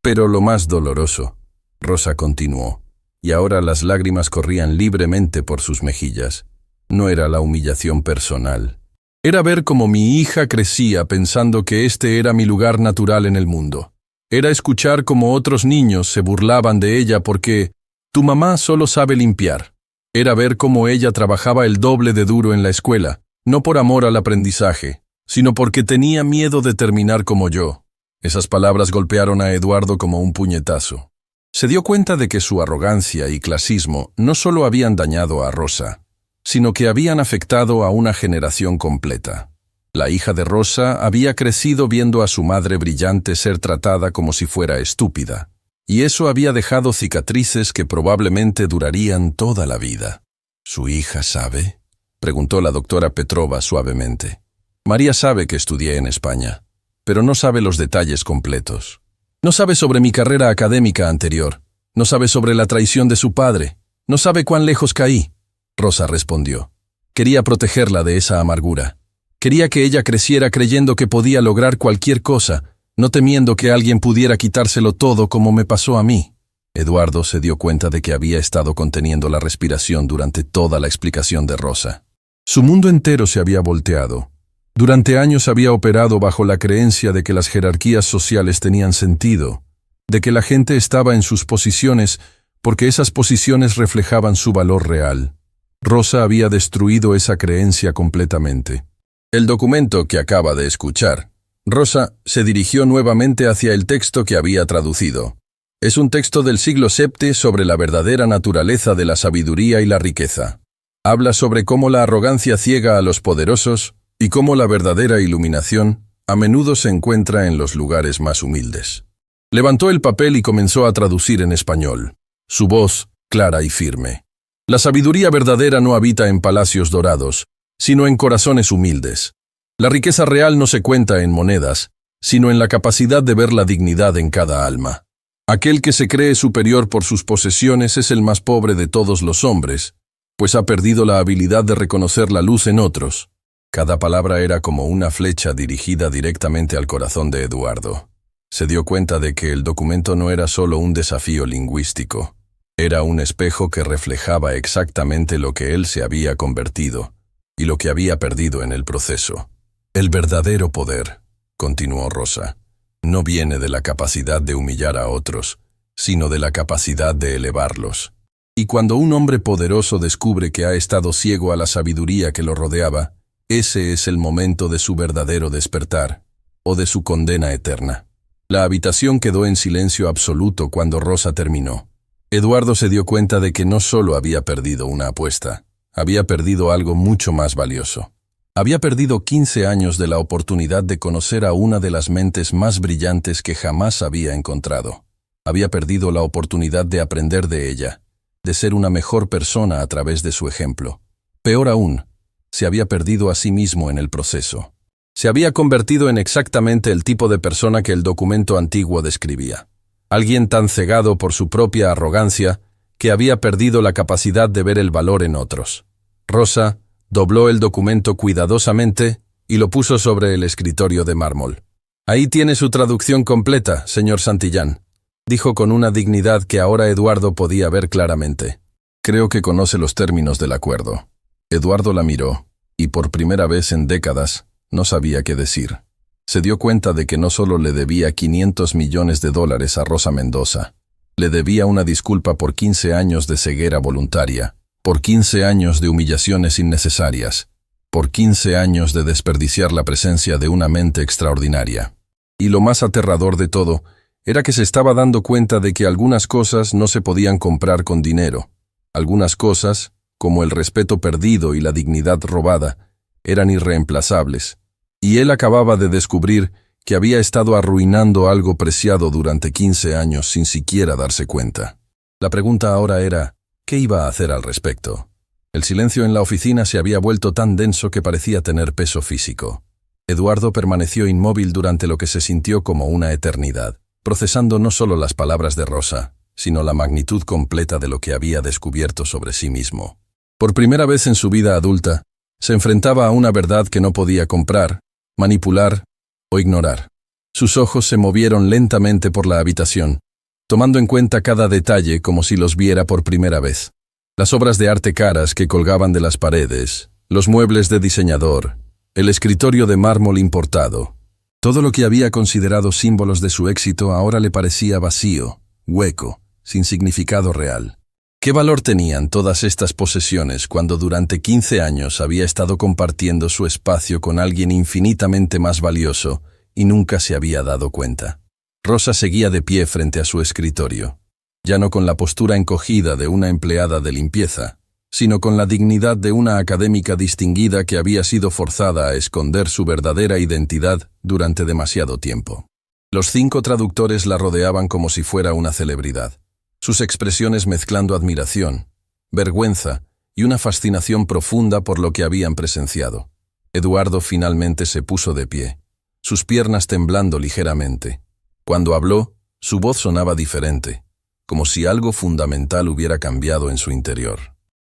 Pero lo más doloroso, Rosa continuó, y ahora las lágrimas corrían libremente por sus mejillas, no era la humillación personal. Era ver cómo mi hija crecía pensando que este era mi lugar natural en el mundo. Era escuchar cómo otros niños se burlaban de ella porque tu mamá solo sabe limpiar. Era ver cómo ella trabajaba el doble de duro en la escuela, no por amor al aprendizaje, sino porque tenía miedo de terminar como yo. Esas palabras golpearon a Eduardo como un puñetazo. Se dio cuenta de que su arrogancia y clasismo no solo habían dañado a Rosa, sino que habían afectado a una generación completa. La hija de Rosa había crecido viendo a su madre brillante ser tratada como si fuera estúpida, y eso había dejado cicatrices que probablemente durarían toda la vida. ¿Su hija sabe?, preguntó la doctora Petrova suavemente. María sabe que estudié en España, pero no sabe los detalles completos. No sabe sobre mi carrera académica anterior, no sabe sobre la traición de su padre, no sabe cuán lejos caí. Rosa respondió. Quería protegerla de esa amargura. Quería que ella creciera creyendo que podía lograr cualquier cosa, no temiendo que alguien pudiera quitárselo todo como me pasó a mí. Eduardo se dio cuenta de que había estado conteniendo la respiración durante toda la explicación de Rosa. Su mundo entero se había volteado. Durante años había operado bajo la creencia de que las jerarquías sociales tenían sentido, de que la gente estaba en sus posiciones porque esas posiciones reflejaban su valor real. Rosa había destruido esa creencia completamente. El documento que acaba de escuchar, Rosa se dirigió nuevamente hacia el texto que había traducido. Es un texto del siglo VII sobre la verdadera naturaleza de la sabiduría y la riqueza. Habla sobre cómo la arrogancia ciega a los poderosos y cómo la verdadera iluminación a menudo se encuentra en los lugares más humildes. Levantó el papel y comenzó a traducir en español, su voz clara y firme. La sabiduría verdadera no habita en palacios dorados, sino en corazones humildes. La riqueza real no se cuenta en monedas, sino en la capacidad de ver la dignidad en cada alma. Aquel que se cree superior por sus posesiones es el más pobre de todos los hombres, pues ha perdido la habilidad de reconocer la luz en otros. Cada palabra era como una flecha dirigida directamente al corazón de Eduardo. Se dio cuenta de que el documento no era solo un desafío lingüístico, era un espejo que reflejaba exactamente lo que él se había convertido y lo que había perdido en el proceso. El verdadero poder, continuó Rosa, no viene de la capacidad de humillar a otros, sino de la capacidad de elevarlos. Y cuando un hombre poderoso descubre que ha estado ciego a la sabiduría que lo rodeaba, ese es el momento de su verdadero despertar, o de su condena eterna. La habitación quedó en silencio absoluto cuando Rosa terminó. Eduardo se dio cuenta de que no solo había perdido una apuesta, había perdido algo mucho más valioso. Había perdido 15 años de la oportunidad de conocer a una de las mentes más brillantes que jamás había encontrado. Había perdido la oportunidad de aprender de ella, de ser una mejor persona a través de su ejemplo. Peor aún, se había perdido a sí mismo en el proceso. Se había convertido en exactamente el tipo de persona que el documento antiguo describía. Alguien tan cegado por su propia arrogancia que había perdido la capacidad de ver el valor en otros. Rosa dobló el documento cuidadosamente y lo puso sobre el escritorio de mármol. «Ahí tiene su traducción completa, señor Santillán», dijo con una dignidad que ahora Eduardo podía ver claramente. «Creo que conoce los términos del acuerdo». Eduardo la miró, y por primera vez en décadas no sabía qué decir. Se dio cuenta de que no solo le debía $500 millones a Rosa Mendoza, le debía una disculpa por 15 años de ceguera voluntaria, por 15 años de humillaciones innecesarias, por 15 años de desperdiciar la presencia de una mente extraordinaria. Y lo más aterrador de todo era que se estaba dando cuenta de que algunas cosas no se podían comprar con dinero. Algunas cosas, como el respeto perdido y la dignidad robada, eran irreemplazables. Y él acababa de descubrir que había estado arruinando algo preciado durante 15 años sin siquiera darse cuenta. La pregunta ahora era, ¿qué iba a hacer al respecto? El silencio en la oficina se había vuelto tan denso que parecía tener peso físico. Eduardo permaneció inmóvil durante lo que se sintió como una eternidad, procesando no solo las palabras de Rosa, sino la magnitud completa de lo que había descubierto sobre sí mismo. Por primera vez en su vida adulta, se enfrentaba a una verdad que no podía comprar, manipular o ignorar. Sus ojos se movieron lentamente por la habitación, tomando en cuenta cada detalle como si los viera por primera vez. Las obras de arte caras que colgaban de las paredes, los muebles de diseñador, el escritorio de mármol importado. Todo lo que había considerado símbolos de su éxito ahora le parecía vacío, hueco, sin significado real. ¿Qué valor tenían todas estas posesiones cuando durante 15 años había estado compartiendo su espacio con alguien infinitamente más valioso y nunca se había dado cuenta? Rosa seguía de pie frente a su escritorio, ya no con la postura encogida de una empleada de limpieza, sino con la dignidad de una académica distinguida que había sido forzada a esconder su verdadera identidad durante demasiado tiempo. Los 5 traductores la rodeaban como si fuera una celebridad, sus expresiones mezclando admiración, vergüenza y una fascinación profunda por lo que habían presenciado. Eduardo finalmente se puso de pie, sus piernas temblando ligeramente. Cuando habló, su voz sonaba diferente, como si algo fundamental hubiera cambiado en su interior.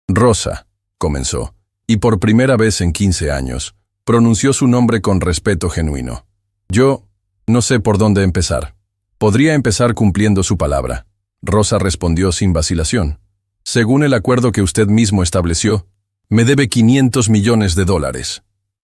«Rosa», comenzó, y por primera vez en 15 años, pronunció su nombre con respeto genuino. «Yo no sé por dónde empezar. Podría empezar cumpliendo su palabra». Rosa respondió sin vacilación. «Según el acuerdo que usted mismo estableció, me debe $500 millones.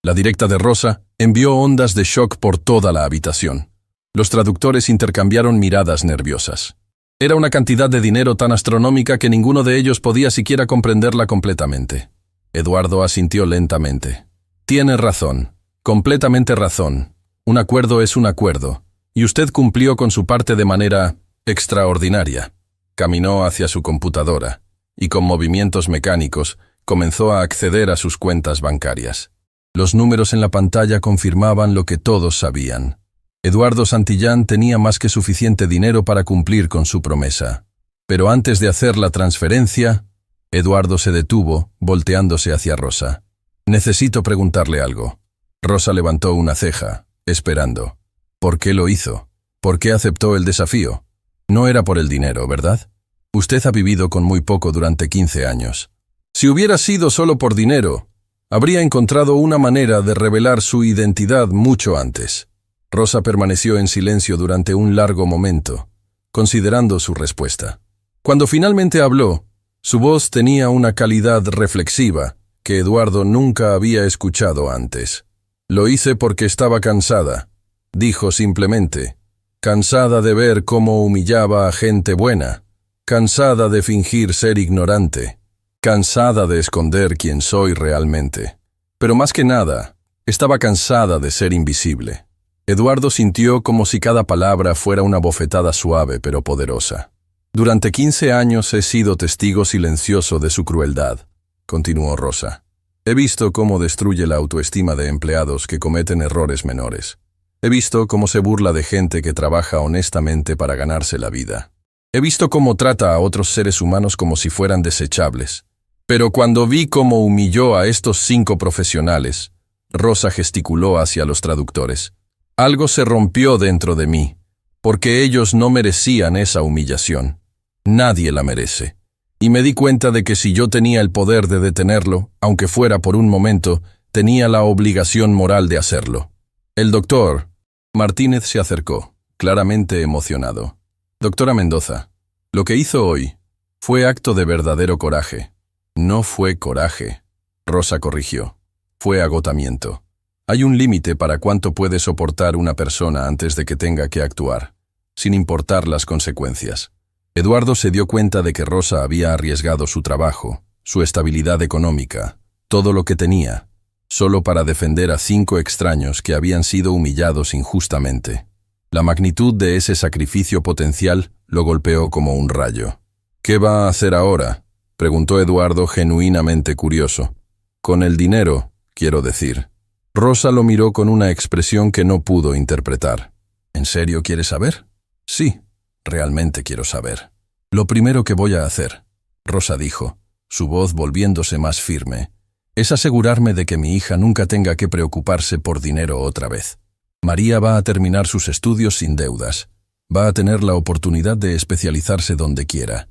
La directa de Rosa envió ondas de shock por toda la habitación. Los traductores intercambiaron miradas nerviosas. Era una cantidad de dinero tan astronómica que ninguno de ellos podía siquiera comprenderla completamente. Eduardo asintió lentamente. «Tiene razón, completamente razón. Un acuerdo es un acuerdo, y usted cumplió con su parte de manera extraordinaria». Caminó hacia su computadora, y con movimientos mecánicos comenzó a acceder a sus cuentas bancarias. Los números en la pantalla confirmaban lo que todos sabían. Eduardo Santillán tenía más que suficiente dinero para cumplir con su promesa. Pero antes de hacer la transferencia, Eduardo se detuvo, volteándose hacia Rosa. «Necesito preguntarle algo». Rosa levantó una ceja, esperando. ¿Por qué lo hizo? ¿Por qué aceptó el desafío? No era por el dinero, ¿verdad? Usted ha vivido con muy poco durante 15 años. Si hubiera sido solo por dinero, habría encontrado una manera de revelar su identidad mucho antes. Rosa permaneció en silencio durante un largo momento, considerando su respuesta. Cuando finalmente habló, su voz tenía una calidad reflexiva que Eduardo nunca había escuchado antes. «Lo hice porque estaba cansada», dijo simplemente. «Cansada de ver cómo humillaba a gente buena, cansada de fingir ser ignorante, cansada de esconder quién soy realmente. Pero más que nada, estaba cansada de ser invisible». Eduardo sintió como si cada palabra fuera una bofetada suave pero poderosa. «Durante 15 años he sido testigo silencioso de su crueldad», continuó Rosa. He visto cómo destruye la autoestima de empleados que cometen errores menores. He visto cómo se burla de gente que trabaja honestamente para ganarse la vida. He visto cómo trata a otros seres humanos como si fueran desechables. Pero cuando vi cómo humilló a estos 5 profesionales, Rosa gesticuló hacia los traductores. Algo se rompió dentro de mí, porque ellos no merecían esa humillación. Nadie la merece. Y me di cuenta de que si yo tenía el poder de detenerlo, aunque fuera por un momento, tenía la obligación moral de hacerlo. El doctor Martínez se acercó, claramente emocionado. Doctora Mendoza, lo que hizo hoy fue acto de verdadero coraje. No fue coraje, Rosa corrigió. Fue agotamiento. Hay un límite para cuánto puede soportar una persona antes de que tenga que actuar, sin importar las consecuencias. Eduardo se dio cuenta de que Rosa había arriesgado su trabajo, su estabilidad económica, todo lo que tenía, solo para defender a 5 extraños que habían sido humillados injustamente. La magnitud de ese sacrificio potencial lo golpeó como un rayo. ¿Qué va a hacer ahora?, preguntó Eduardo genuinamente curioso. Con el dinero, quiero decir. Rosa lo miró con una expresión que no pudo interpretar. ¿En serio quieres saber? Sí, realmente quiero saber. Lo primero que voy a hacer, Rosa dijo, su voz volviéndose más firme, es asegurarme de que mi hija nunca tenga que preocuparse por dinero otra vez. María va a terminar sus estudios sin deudas. Va a tener la oportunidad de especializarse donde quiera.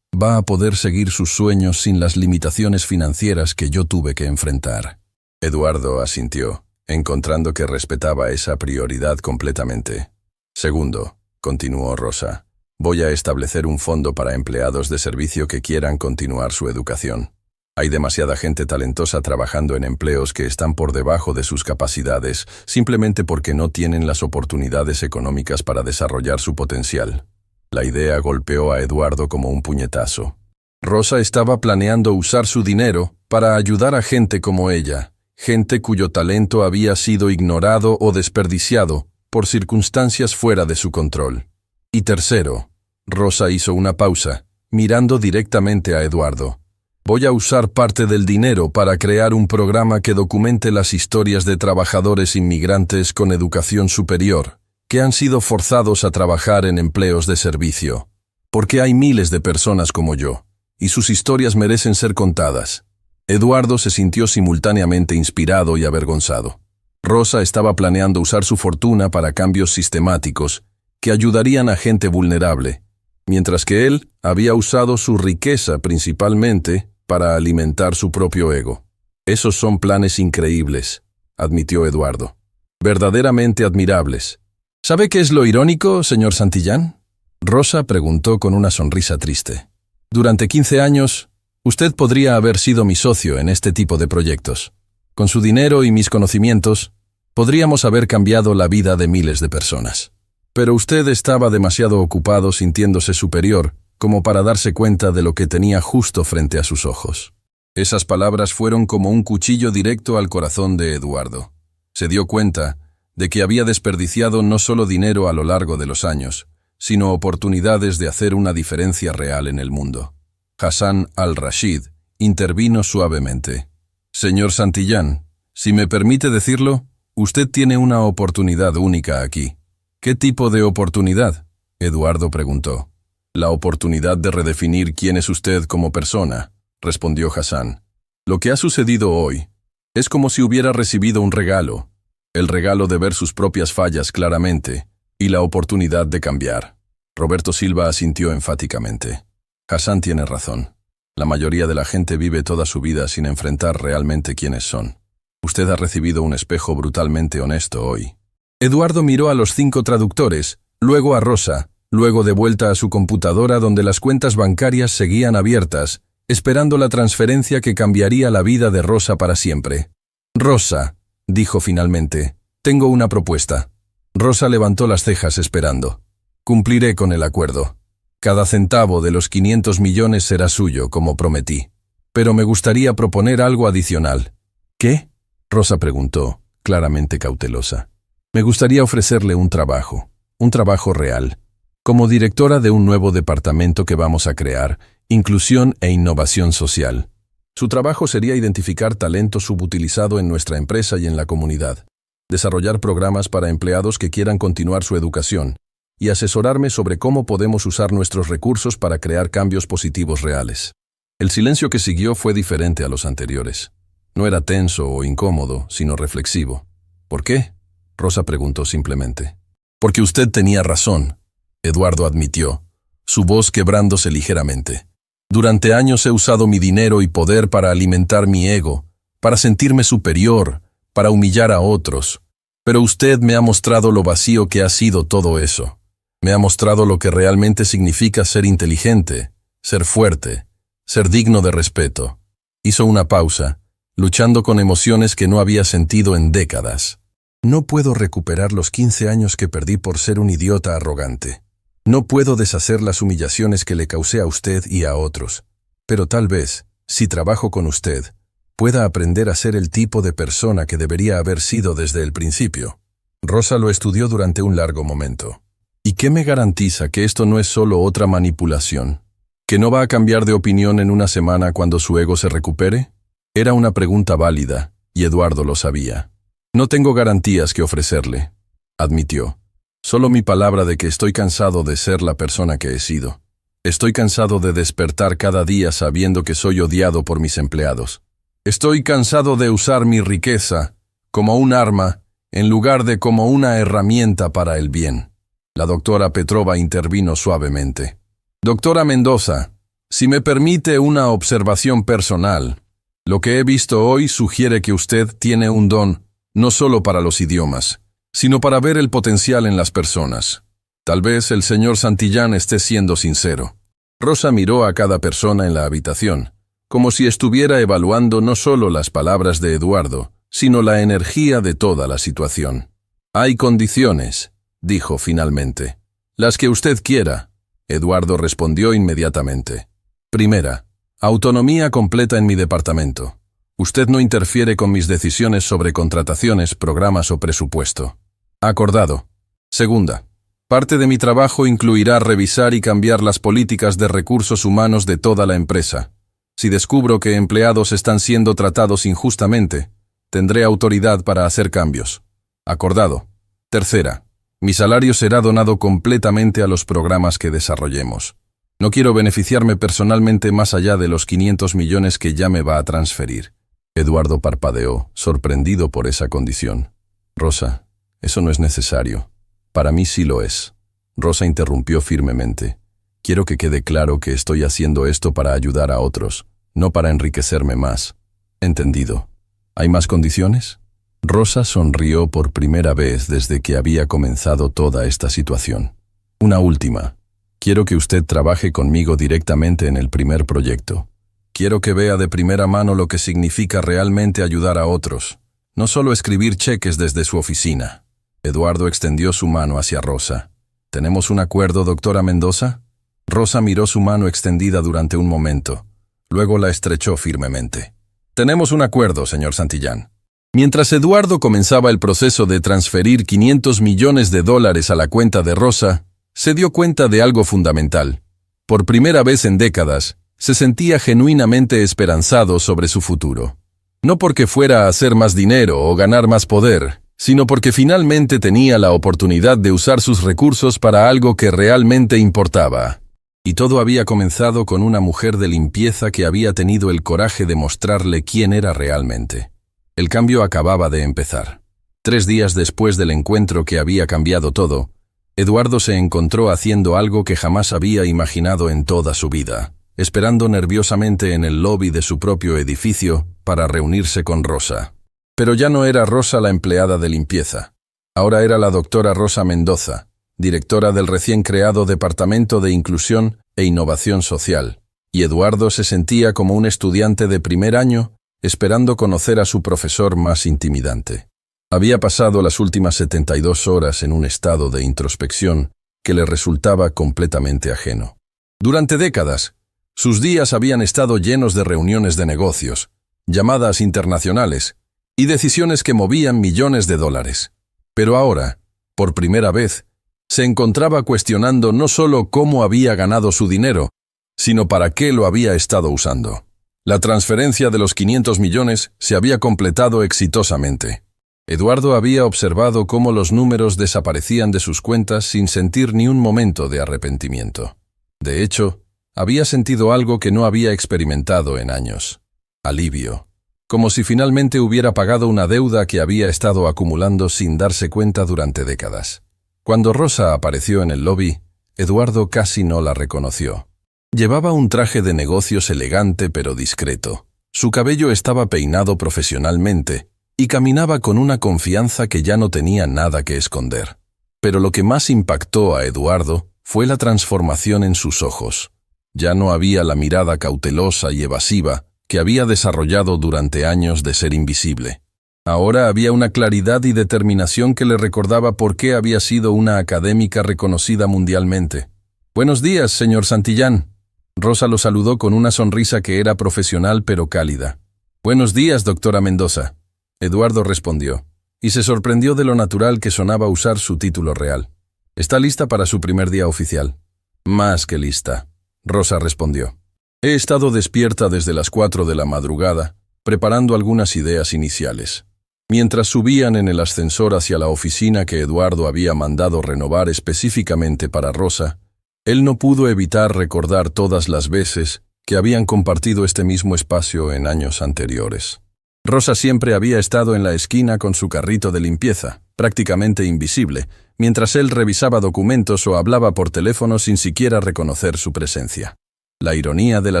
Va a poder seguir sus sueños sin las limitaciones financieras que yo tuve que enfrentar. Eduardo asintió, encontrando que respetaba esa prioridad completamente. Segundo, continuó Rosa, voy a establecer un fondo para empleados de servicio que quieran continuar su educación. Hay demasiada gente talentosa trabajando en empleos que están por debajo de sus capacidades, simplemente porque no tienen las oportunidades económicas para desarrollar su potencial. La idea golpeó a Eduardo como un puñetazo. Rosa estaba planeando usar su dinero para ayudar a gente como ella, gente cuyo talento había sido ignorado o desperdiciado por circunstancias fuera de su control. Y tercero, Rosa hizo una pausa, mirando directamente a Eduardo. Voy a usar parte del dinero para crear un programa que documente las historias de trabajadores inmigrantes con educación superior, que han sido forzados a trabajar en empleos de servicio. Porque hay miles de personas como yo, y sus historias merecen ser contadas. Eduardo se sintió simultáneamente inspirado y avergonzado. Rosa estaba planeando usar su fortuna para cambios sistemáticos que ayudarían a gente vulnerable, mientras que él había usado su riqueza principalmente para alimentar su propio ego. Esos son planes increíbles, admitió Eduardo. Verdaderamente admirables. ¿Sabe qué es lo irónico, señor Santillán? Rosa preguntó con una sonrisa triste. Durante 15 años, usted podría haber sido mi socio en este tipo de proyectos. Con su dinero y mis conocimientos, podríamos haber cambiado la vida de miles de personas. Pero usted estaba demasiado ocupado sintiéndose superior como para darse cuenta de lo que tenía justo frente a sus ojos. Esas palabras fueron como un cuchillo directo al corazón de Eduardo. Se dio cuenta de que había desperdiciado no solo dinero a lo largo de los años, sino oportunidades de hacer una diferencia real en el mundo. Hassan al-Rashid intervino suavemente. Señor Santillán, si me permite decirlo, usted tiene una oportunidad única aquí. ¿Qué tipo de oportunidad?, Eduardo preguntó. La oportunidad de redefinir quién es usted como persona, respondió Hassan. Lo que ha sucedido hoy es como si hubiera recibido un regalo, el regalo de ver sus propias fallas claramente y la oportunidad de cambiar. Roberto Silva asintió enfáticamente. Hassan tiene razón. La mayoría de la gente vive toda su vida sin enfrentar realmente quiénes son. Usted ha recibido un espejo brutalmente honesto hoy. Eduardo miró a los 5 traductores, luego a Rosa, luego de vuelta a su computadora donde las cuentas bancarias seguían abiertas, esperando la transferencia que cambiaría la vida de Rosa para siempre. Rosa, dijo finalmente, tengo una propuesta. Rosa levantó las cejas esperando. Cumpliré con el acuerdo. Cada centavo de los 500 millones será suyo, como prometí. Pero me gustaría proponer algo adicional. ¿Qué?, Rosa preguntó, claramente cautelosa. Me gustaría ofrecerle un trabajo real, como directora de un nuevo departamento que vamos a crear, Inclusión e Innovación Social. Su trabajo sería identificar talento subutilizado en nuestra empresa y en la comunidad, desarrollar programas para empleados que quieran continuar su educación, y asesorarme sobre cómo podemos usar nuestros recursos para crear cambios positivos reales. El silencio que siguió fue diferente a los anteriores. No era tenso o incómodo, sino reflexivo. ¿Por qué? Rosa preguntó simplemente. Porque usted tenía razón, Eduardo admitió, su voz quebrándose ligeramente. Durante años he usado mi dinero y poder para alimentar mi ego, para sentirme superior, para humillar a otros. Pero usted me ha mostrado lo vacío que ha sido todo eso. Me ha mostrado lo que realmente significa ser inteligente, ser fuerte, ser digno de respeto. Hizo una pausa, luchando con emociones que no había sentido en décadas. No puedo recuperar los 15 años que perdí por ser un idiota arrogante. No puedo deshacer las humillaciones que le causé a usted y a otros. Pero tal vez, si trabajo con usted, pueda aprender a ser el tipo de persona que debería haber sido desde el principio. Rosa lo estudió durante un largo momento. ¿Y qué me garantiza que esto no es solo otra manipulación? ¿Que no va a cambiar de opinión en una semana cuando su ego se recupere? Era una pregunta válida, y Eduardo lo sabía. No tengo garantías que ofrecerle, admitió. Solo mi palabra de que estoy cansado de ser la persona que he sido. Estoy cansado de despertar cada día sabiendo que soy odiado por mis empleados. Estoy cansado de usar mi riqueza como un arma en lugar de como una herramienta para el bien. La doctora Petrova intervino suavemente. Doctora Mendoza, si me permite una observación personal, lo que he visto hoy sugiere que usted tiene un don, no solo para los idiomas, sino para ver el potencial en las personas. Tal vez el señor Santillán esté siendo sincero. Rosa miró a cada persona en la habitación, como si estuviera evaluando no solo las palabras de Eduardo, sino la energía de toda la situación. Hay condiciones, dijo finalmente. Las que usted quiera. Eduardo respondió inmediatamente. Primera, autonomía completa en mi departamento. Usted no interfiere con mis decisiones sobre contrataciones, programas o presupuesto. Acordado. Segunda, parte de mi trabajo incluirá revisar y cambiar las políticas de recursos humanos de toda la empresa. Si descubro que empleados están siendo tratados injustamente, tendré autoridad para hacer cambios. Acordado. Tercera, mi salario será donado completamente a los programas que desarrollemos. No quiero beneficiarme personalmente más allá de los 500 millones que ya me va a transferir. Eduardo parpadeó, sorprendido por esa condición. Rosa, eso no es necesario. Para mí sí lo es. Rosa interrumpió firmemente. Quiero que quede claro que estoy haciendo esto para ayudar a otros, no para enriquecerme más. Entendido. ¿Hay más condiciones? Rosa sonrió por primera vez desde que había comenzado toda esta situación. Una última. Quiero que usted trabaje conmigo directamente en el primer proyecto. Quiero que vea de primera mano lo que significa realmente ayudar a otros, no solo escribir cheques desde su oficina. Eduardo extendió su mano hacia Rosa. ¿Tenemos un acuerdo, doctora Mendoza? Rosa miró su mano extendida durante un momento. Luego la estrechó firmemente. Tenemos un acuerdo, señor Santillán. Mientras Eduardo comenzaba el proceso de transferir 500 millones de dólares a la cuenta de Rosa, se dio cuenta de algo fundamental. Por primera vez en décadas, se sentía genuinamente esperanzado sobre su futuro. No porque fuera a hacer más dinero o ganar más poder, sino porque finalmente tenía la oportunidad de usar sus recursos para algo que realmente importaba. Y todo había comenzado con una mujer de limpieza que había tenido el coraje de mostrarle quién era realmente. El cambio acababa de empezar. 3 días después del encuentro que había cambiado todo, Eduardo se encontró haciendo algo que jamás había imaginado en toda su vida, esperando nerviosamente en el lobby de su propio edificio para reunirse con Rosa. Pero ya no era Rosa la empleada de limpieza. Ahora era la doctora Rosa Mendoza, directora del recién creado Departamento de Inclusión e Innovación Social, y Eduardo se sentía como un estudiante de primer año esperando conocer a su profesor más intimidante. Había pasado las últimas 72 horas en un estado de introspección que le resultaba completamente ajeno. Durante décadas, sus días habían estado llenos de reuniones de negocios, llamadas internacionales y decisiones que movían millones de dólares. Pero ahora, por primera vez, se encontraba cuestionando no solo cómo había ganado su dinero, sino para qué lo había estado usando. La transferencia de los 500 millones se había completado exitosamente. Eduardo había observado cómo los números desaparecían de sus cuentas sin sentir ni un momento de arrepentimiento. De hecho, había sentido algo que no había experimentado en años. Alivio. Como si finalmente hubiera pagado una deuda que había estado acumulando sin darse cuenta durante décadas. Cuando Rosa apareció en el lobby, Eduardo casi no la reconoció. Llevaba un traje de negocios elegante pero discreto. Su cabello estaba peinado profesionalmente y caminaba con una confianza que ya no tenía nada que esconder. Pero lo que más impactó a Eduardo fue la transformación en sus ojos. Ya no había la mirada cautelosa y evasiva que había desarrollado durante años de ser invisible. Ahora había una claridad y determinación que le recordaba por qué había sido una académica reconocida mundialmente. «Buenos días, señor Santillán». Rosa lo saludó con una sonrisa que era profesional pero cálida. «Buenos días, doctora Mendoza». Eduardo respondió, y se sorprendió de lo natural que sonaba usar su título real. «¿Está lista para su primer día oficial?» «Más que lista», Rosa respondió. «He estado despierta desde las 4 de la madrugada, preparando algunas ideas iniciales». Mientras subían en el ascensor hacia la oficina que Eduardo había mandado renovar específicamente para Rosa, él no pudo evitar recordar todas las veces que habían compartido este mismo espacio en años anteriores. Rosa siempre había estado en la esquina con su carrito de limpieza, prácticamente invisible, mientras él revisaba documentos o hablaba por teléfono sin siquiera reconocer su presencia. La ironía de la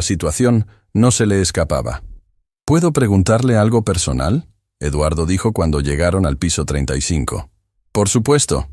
situación no se le escapaba. «¿Puedo preguntarle algo personal?», Eduardo dijo cuando llegaron al piso 35. «Por supuesto.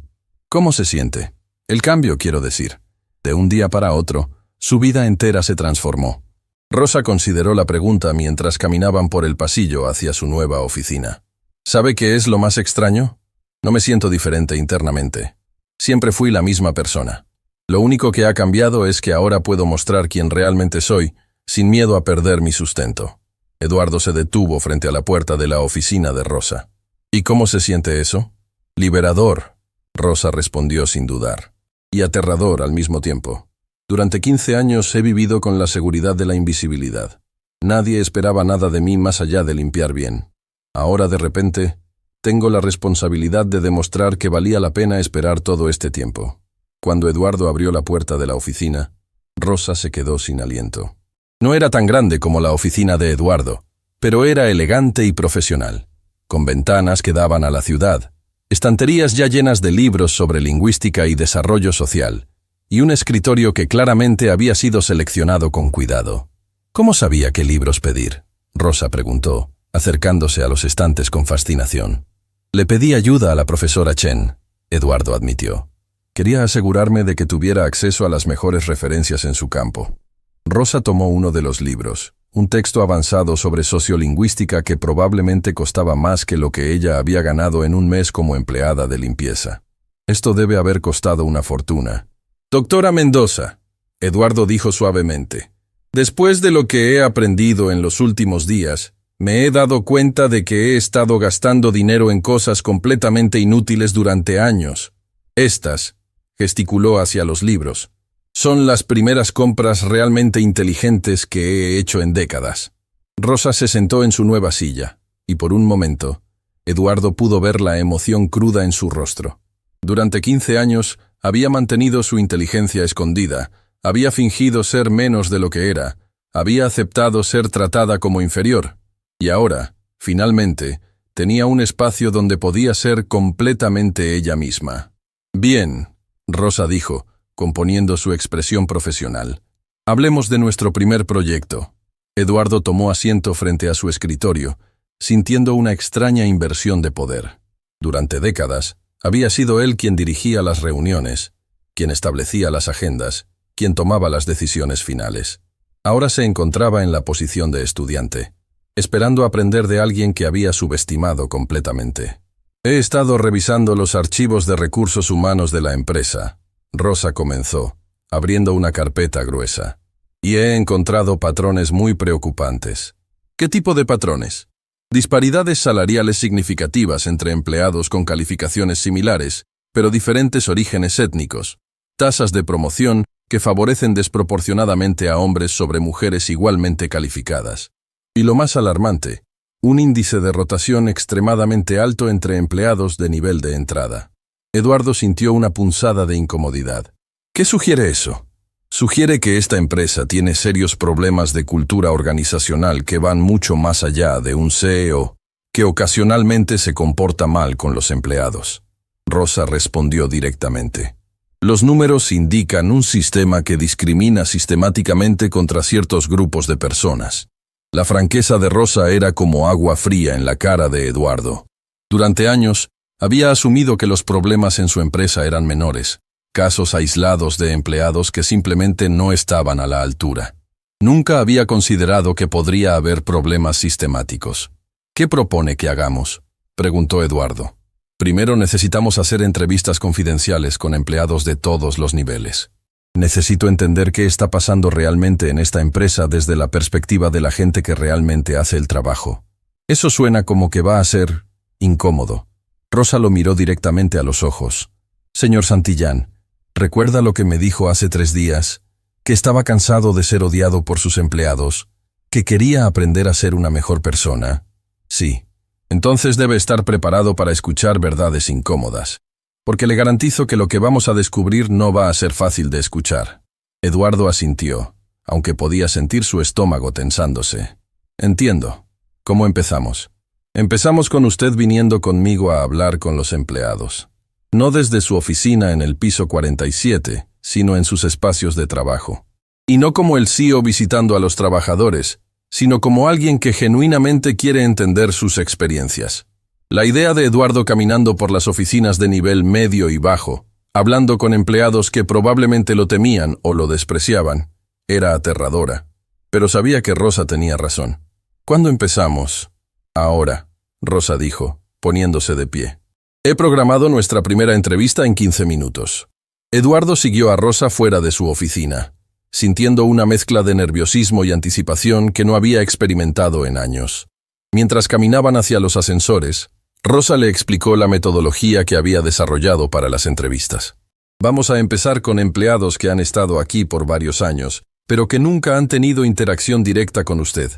¿Cómo se siente? El cambio, quiero decir». De un día para otro, su vida entera se transformó. Rosa consideró la pregunta mientras caminaban por el pasillo hacia su nueva oficina. «¿Sabe qué es lo más extraño? No me siento diferente internamente. Siempre fui la misma persona. Lo único que ha cambiado es que ahora puedo mostrar quién realmente soy, sin miedo a perder mi sustento». Eduardo se detuvo frente a la puerta de la oficina de Rosa. «¿Y cómo se siente eso?» «Liberador», Rosa respondió sin dudar. «Y aterrador al mismo tiempo. Durante 15 años he vivido con la seguridad de la invisibilidad. Nadie esperaba nada de mí más allá de limpiar bien. Ahora, de repente, tengo la responsabilidad de demostrar que valía la pena esperar todo este tiempo». Cuando Eduardo abrió la puerta de la oficina, Rosa se quedó sin aliento. No era tan grande como la oficina de Eduardo, pero era elegante y profesional, con ventanas que daban a la ciudad, estanterías ya llenas de libros sobre lingüística y desarrollo social, y un escritorio que claramente había sido seleccionado con cuidado. ¿Cómo sabía qué libros pedir?, Rosa preguntó, acercándose a los estantes con fascinación. «Le pedí ayuda a la profesora Chen», Eduardo admitió. «Quería asegurarme de que tuviera acceso a las mejores referencias en su campo». Rosa tomó uno de los libros, un texto avanzado sobre sociolingüística que probablemente costaba más que lo que ella había ganado en un mes como empleada de limpieza. Esto debe haber costado una fortuna. «Doctora Mendoza», Eduardo dijo suavemente, «después de lo que he aprendido en los últimos días, me he dado cuenta de que he estado gastando dinero en cosas completamente inútiles durante años. Estas», gesticuló hacia los libros, «son las primeras compras realmente inteligentes que he hecho en décadas». Rosa se sentó en su nueva silla, y por un momento, Eduardo pudo ver la emoción cruda en su rostro. Durante 15 años, había mantenido su inteligencia escondida, había fingido ser menos de lo que era, había aceptado ser tratada como inferior, y ahora, finalmente, tenía un espacio donde podía ser completamente ella misma. «Bien», Rosa dijo, componiendo su expresión profesional. «Hablemos de nuestro primer proyecto». Eduardo tomó asiento frente a su escritorio, sintiendo una extraña inversión de poder. Durante décadas, había sido él quien dirigía las reuniones, quien establecía las agendas, quien tomaba las decisiones finales. Ahora se encontraba en la posición de estudiante, esperando aprender de alguien que había subestimado completamente. «He estado revisando los archivos de recursos humanos de la empresa», Rosa comenzó, abriendo una carpeta gruesa, «y he encontrado patrones muy preocupantes». «¿Qué tipo de patrones?» «Disparidades salariales significativas entre empleados con calificaciones similares, pero diferentes orígenes étnicos. Tasas de promoción que favorecen desproporcionadamente a hombres sobre mujeres igualmente calificadas. Y lo más alarmante, un índice de rotación extremadamente alto entre empleados de nivel de entrada. Eduardo sintió una punzada de incomodidad. ¿Qué sugiere eso? Sugiere que esta empresa tiene serios problemas de cultura organizacional que van mucho más allá de un CEO, que ocasionalmente se comporta mal con los empleados. Rosa respondió directamente. Los números indican un sistema que discrimina sistemáticamente contra ciertos grupos de personas. La franqueza de Rosa era como agua fría en la cara de Eduardo. Durante años, había asumido que los problemas en su empresa eran menores, casos aislados de empleados que simplemente no estaban a la altura. Nunca había considerado que podría haber problemas sistemáticos. ¿Qué propone que hagamos?, preguntó Eduardo. Primero necesitamos hacer entrevistas confidenciales con empleados de todos los niveles. Necesito entender qué está pasando realmente en esta empresa desde la perspectiva de la gente que realmente hace el trabajo. Eso suena como que va a ser incómodo. Rosa lo miró directamente a los ojos. Señor Santillán, ¿recuerda lo que me dijo hace 3 días? Que estaba cansado de ser odiado por sus empleados, que quería aprender a ser una mejor persona. Sí. Entonces debe estar preparado para escuchar verdades incómodas, porque le garantizo que lo que vamos a descubrir no va a ser fácil de escuchar. Eduardo asintió, aunque podía sentir su estómago tensándose. Entiendo. ¿Cómo empezamos? Empezamos con usted viniendo conmigo a hablar con los empleados. No desde su oficina en el piso 47, sino en sus espacios de trabajo. Y no como el CEO visitando a los trabajadores, sino como alguien que genuinamente quiere entender sus experiencias. La idea de Eduardo caminando por las oficinas de nivel medio y bajo, hablando con empleados que probablemente lo temían o lo despreciaban, era aterradora. Pero sabía que Rosa tenía razón. ¿Cuándo empezamos? Ahora, Rosa dijo, poniéndose de pie. He programado nuestra primera entrevista en 15 minutos. Eduardo siguió a Rosa fuera de su oficina, sintiendo una mezcla de nerviosismo y anticipación que no había experimentado en años. Mientras caminaban hacia los ascensores, Rosa le explicó la metodología que había desarrollado para las entrevistas. Vamos a empezar con empleados que han estado aquí por varios años, pero que nunca han tenido interacción directa con usted.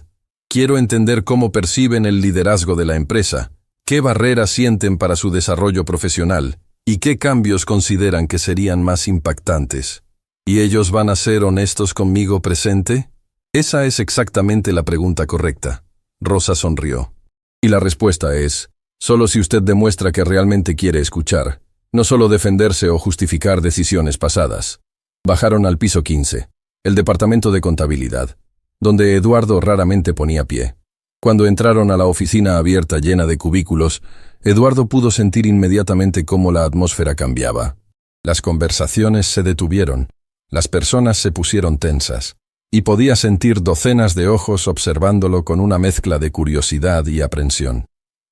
Quiero entender cómo perciben el liderazgo de la empresa, qué barreras sienten para su desarrollo profesional y qué cambios consideran que serían más impactantes. ¿Y ellos van a ser honestos conmigo presente? Esa es exactamente la pregunta correcta. Rosa sonrió. Y la respuesta es, solo si usted demuestra que realmente quiere escuchar, no solo defenderse o justificar decisiones pasadas. Bajaron al piso 15, el departamento de contabilidad, donde Eduardo raramente ponía pie. Cuando entraron a la oficina abierta llena de cubículos, Eduardo pudo sentir inmediatamente cómo la atmósfera cambiaba. Las conversaciones se detuvieron. Las personas se pusieron tensas, y podía sentir docenas de ojos observándolo con una mezcla de curiosidad y aprensión.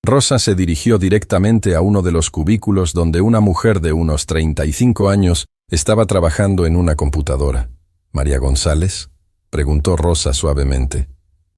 Rosa se dirigió directamente a uno de los cubículos donde una mujer de unos 35 años estaba trabajando en una computadora. ¿María González?, preguntó Rosa suavemente.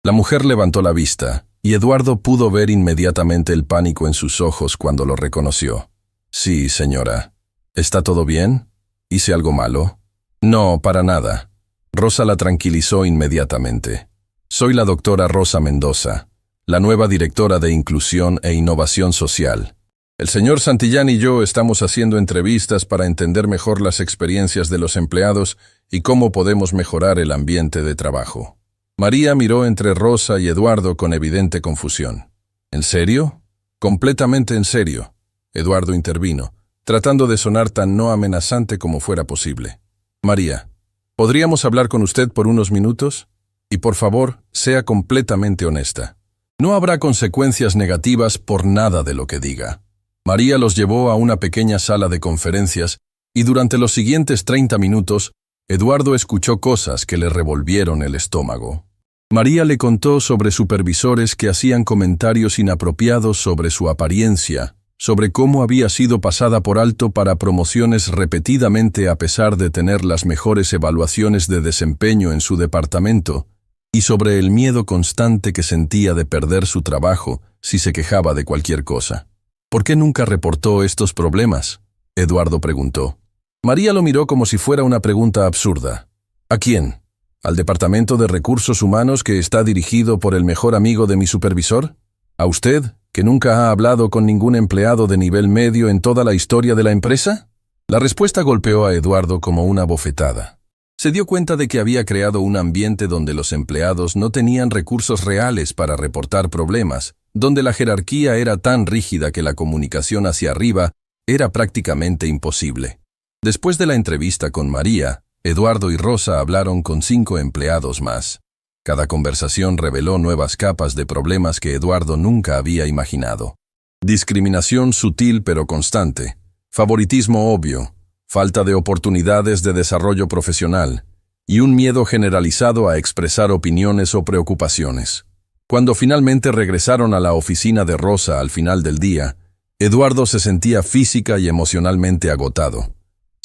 La mujer levantó la vista, y Eduardo pudo ver inmediatamente el pánico en sus ojos cuando lo reconoció. Sí, señora. ¿Está todo bien? ¿Hice algo malo? No, para nada. Rosa la tranquilizó inmediatamente. Soy la doctora Rosa Mendoza, la nueva directora de Inclusión e Innovación Social. El señor Santillán y yo estamos haciendo entrevistas para entender mejor las experiencias de los empleados y cómo podemos mejorar el ambiente de trabajo. María miró entre Rosa y Eduardo con evidente confusión. ¿En serio? Completamente en serio. Eduardo intervino, tratando de sonar tan no amenazante como fuera posible. María, ¿podríamos hablar con usted por unos minutos? Y por favor, sea completamente honesta. No habrá consecuencias negativas por nada de lo que diga. María los llevó a una pequeña sala de conferencias y durante los siguientes 30 minutos, Eduardo escuchó cosas que le revolvieron el estómago. María le contó sobre supervisores que hacían comentarios inapropiados sobre su apariencia, sobre cómo había sido pasada por alto para promociones repetidamente a pesar de tener las mejores evaluaciones de desempeño en su departamento, y sobre el miedo constante que sentía de perder su trabajo si se quejaba de cualquier cosa. ¿Por qué nunca reportó estos problemas?, Eduardo preguntó. María lo miró como si fuera una pregunta absurda. ¿A quién? ¿Al departamento de recursos humanos que está dirigido por el mejor amigo de mi supervisor? ¿A usted, que nunca ha hablado con ningún empleado de nivel medio en toda la historia de la empresa? La respuesta golpeó a Eduardo como una bofetada. Se dio cuenta de que había creado un ambiente donde los empleados no tenían recursos reales para reportar problemas, donde la jerarquía era tan rígida que la comunicación hacia arriba era prácticamente imposible. Después de la entrevista con María, Eduardo y Rosa hablaron con 5 empleados más. Cada conversación reveló nuevas capas de problemas que Eduardo nunca había imaginado. Discriminación sutil pero constante, favoritismo obvio, falta de oportunidades de desarrollo profesional y un miedo generalizado a expresar opiniones o preocupaciones. Cuando finalmente regresaron a la oficina de Rosa al final del día, Eduardo se sentía física y emocionalmente agotado.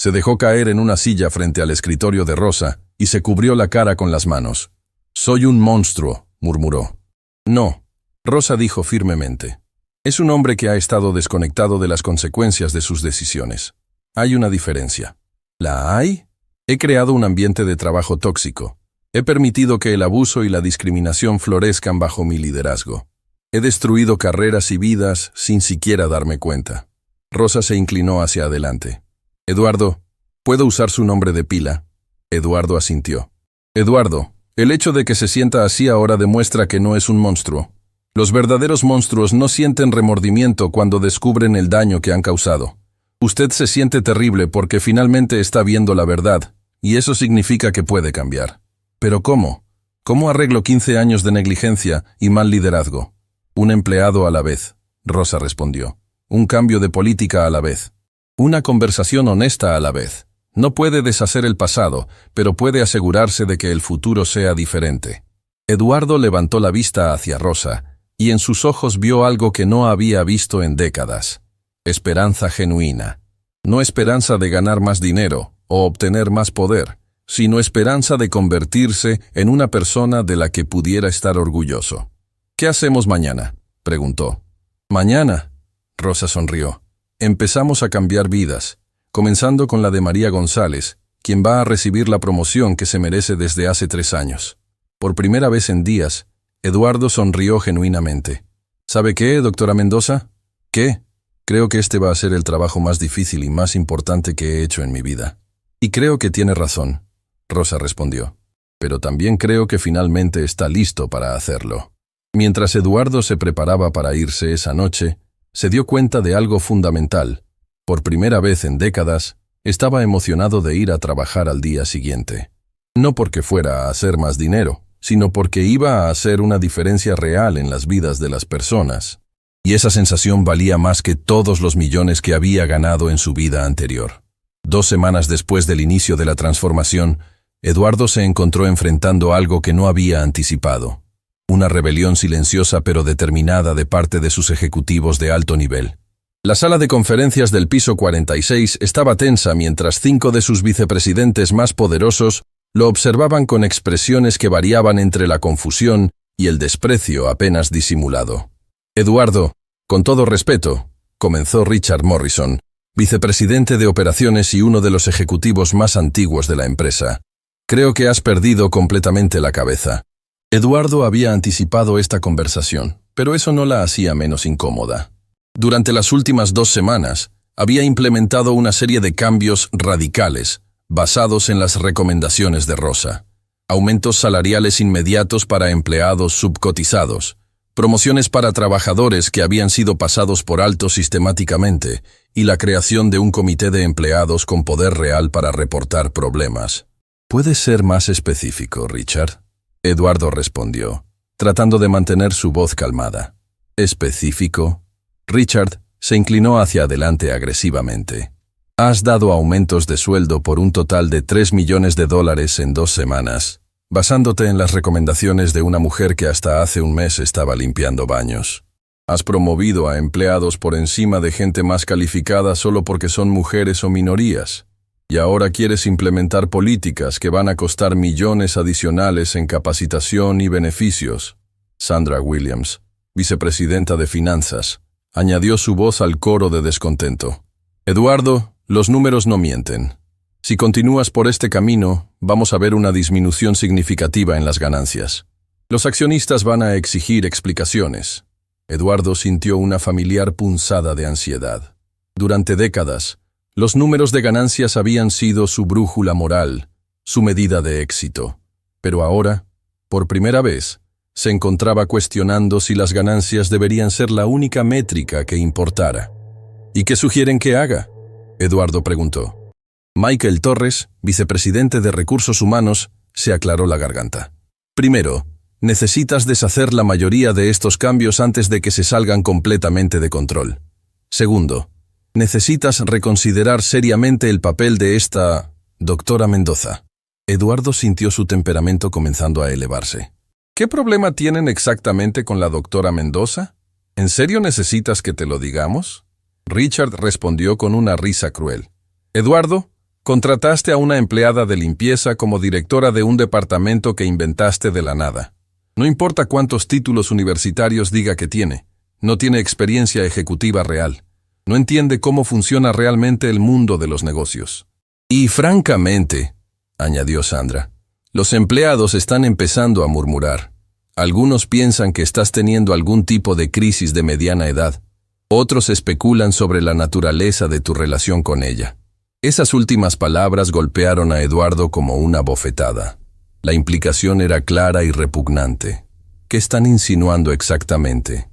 Se dejó caer en una silla frente al escritorio de Rosa y se cubrió la cara con las manos. «Soy un monstruo», murmuró. «No», Rosa dijo firmemente. «Es un hombre que ha estado desconectado de las consecuencias de sus decisiones. Hay una diferencia». ¿La hay? He creado un ambiente de trabajo tóxico. He permitido que el abuso y la discriminación florezcan bajo mi liderazgo. He destruido carreras y vidas sin siquiera darme cuenta. Rosa se inclinó hacia adelante. «Eduardo, ¿puedo usar su nombre de pila?» Eduardo asintió. «Eduardo, el hecho de que se sienta así ahora demuestra que no es un monstruo. Los verdaderos monstruos no sienten remordimiento cuando descubren el daño que han causado. Usted se siente terrible porque finalmente está viendo la verdad, y eso significa que puede cambiar. ¿Pero cómo? ¿Cómo arreglo 15 años de negligencia y mal liderazgo?» «Un empleado a la vez», Rosa respondió. «Un cambio de política a la vez. Una conversación honesta a la vez. No puede deshacer el pasado, pero puede asegurarse de que el futuro sea diferente». Eduardo levantó la vista hacia Rosa, y en sus ojos vio algo que no había visto en décadas. Esperanza genuina. No esperanza de ganar más dinero o obtener más poder, sino esperanza de convertirse en una persona de la que pudiera estar orgulloso. «¿Qué hacemos mañana?», preguntó. «Mañana», Rosa sonrió. «Empezamos a cambiar vidas, comenzando con la de María González, quien va a recibir la promoción que se merece desde hace 3 años». Por primera vez en días, Eduardo sonrió genuinamente. «¿Sabe qué, doctora Mendoza? ¿Qué? Creo que este va a ser el trabajo más difícil y más importante que he hecho en mi vida». «Y creo que tiene razón», Rosa respondió. «Pero también creo que finalmente está listo para hacerlo». Mientras Eduardo se preparaba para irse esa noche, se dio cuenta de algo fundamental. Por primera vez en décadas, estaba emocionado de ir a trabajar al día siguiente. No porque fuera a hacer más dinero, sino porque iba a hacer una diferencia real en las vidas de las personas. Y esa sensación valía más que todos los millones que había ganado en su vida anterior. 2 semanas después del inicio de la transformación, Eduardo se encontró enfrentando algo que no había anticipado. Una rebelión silenciosa pero determinada de parte de sus ejecutivos de alto nivel. La sala de conferencias del piso 46 estaba tensa mientras 5 de sus vicepresidentes más poderosos lo observaban con expresiones que variaban entre la confusión y el desprecio apenas disimulado. «Eduardo, con todo respeto», comenzó Richard Morrison, vicepresidente de operaciones y uno de los ejecutivos más antiguos de la empresa. «Creo que has perdido completamente la cabeza». Eduardo había anticipado esta conversación, pero eso no la hacía menos incómoda. Durante las últimas 2 semanas, había implementado una serie de cambios radicales, basados en las recomendaciones de Rosa. Aumentos salariales inmediatos para empleados subcotizados, promociones para trabajadores que habían sido pasados por alto sistemáticamente, y la creación de un comité de empleados con poder real para reportar problemas. «¿Puedes ser más específico, Richard?», Eduardo respondió, tratando de mantener su voz calmada. «¿Específico?». Richard se inclinó hacia adelante agresivamente. «Has dado aumentos de sueldo por un total de $3 millones en 2 semanas, basándote en las recomendaciones de una mujer que hasta hace un mes estaba limpiando baños. Has promovido a empleados por encima de gente más calificada solo porque son mujeres o minorías. Y ahora quieres implementar políticas que van a costar millones adicionales en capacitación y beneficios». Sandra Williams, vicepresidenta de Finanzas, añadió su voz al coro de descontento. «Eduardo, los números no mienten. Si continúas por este camino, vamos a ver una disminución significativa en las ganancias. Los accionistas van a exigir explicaciones. Eduardo sintió una familiar punzada de ansiedad. Durante décadas, los números de ganancias habían sido su brújula moral, su medida de éxito. Pero ahora, por primera vez, se encontraba cuestionando si las ganancias deberían ser la única métrica que importara. ¿Y qué sugieren que haga?, Eduardo preguntó. Michael Torres, vicepresidente de Recursos Humanos, se aclaró la garganta. Primero, necesitas deshacer la mayoría de estos cambios antes de que se salgan completamente de control. Segundo, necesitas reconsiderar seriamente el papel de esta doctora Mendoza. Eduardo sintió su temperamento comenzando a elevarse. ¿Qué problema tienen exactamente con la doctora Mendoza? ¿En serio necesitas que te lo digamos? Richard respondió con una risa cruel. Eduardo, contrataste a una empleada de limpieza como directora de un departamento que inventaste de la nada. No importa cuántos títulos universitarios diga que tiene, no tiene experiencia ejecutiva real. No entiende cómo funciona realmente el mundo de los negocios. Y francamente, añadió Sandra, los empleados están empezando a murmurar. Algunos piensan que estás teniendo algún tipo de crisis de mediana edad. Otros especulan sobre la naturaleza de tu relación con ella. Esas últimas palabras golpearon a Eduardo como una bofetada. La implicación era clara y repugnante. ¿Qué están insinuando exactamente?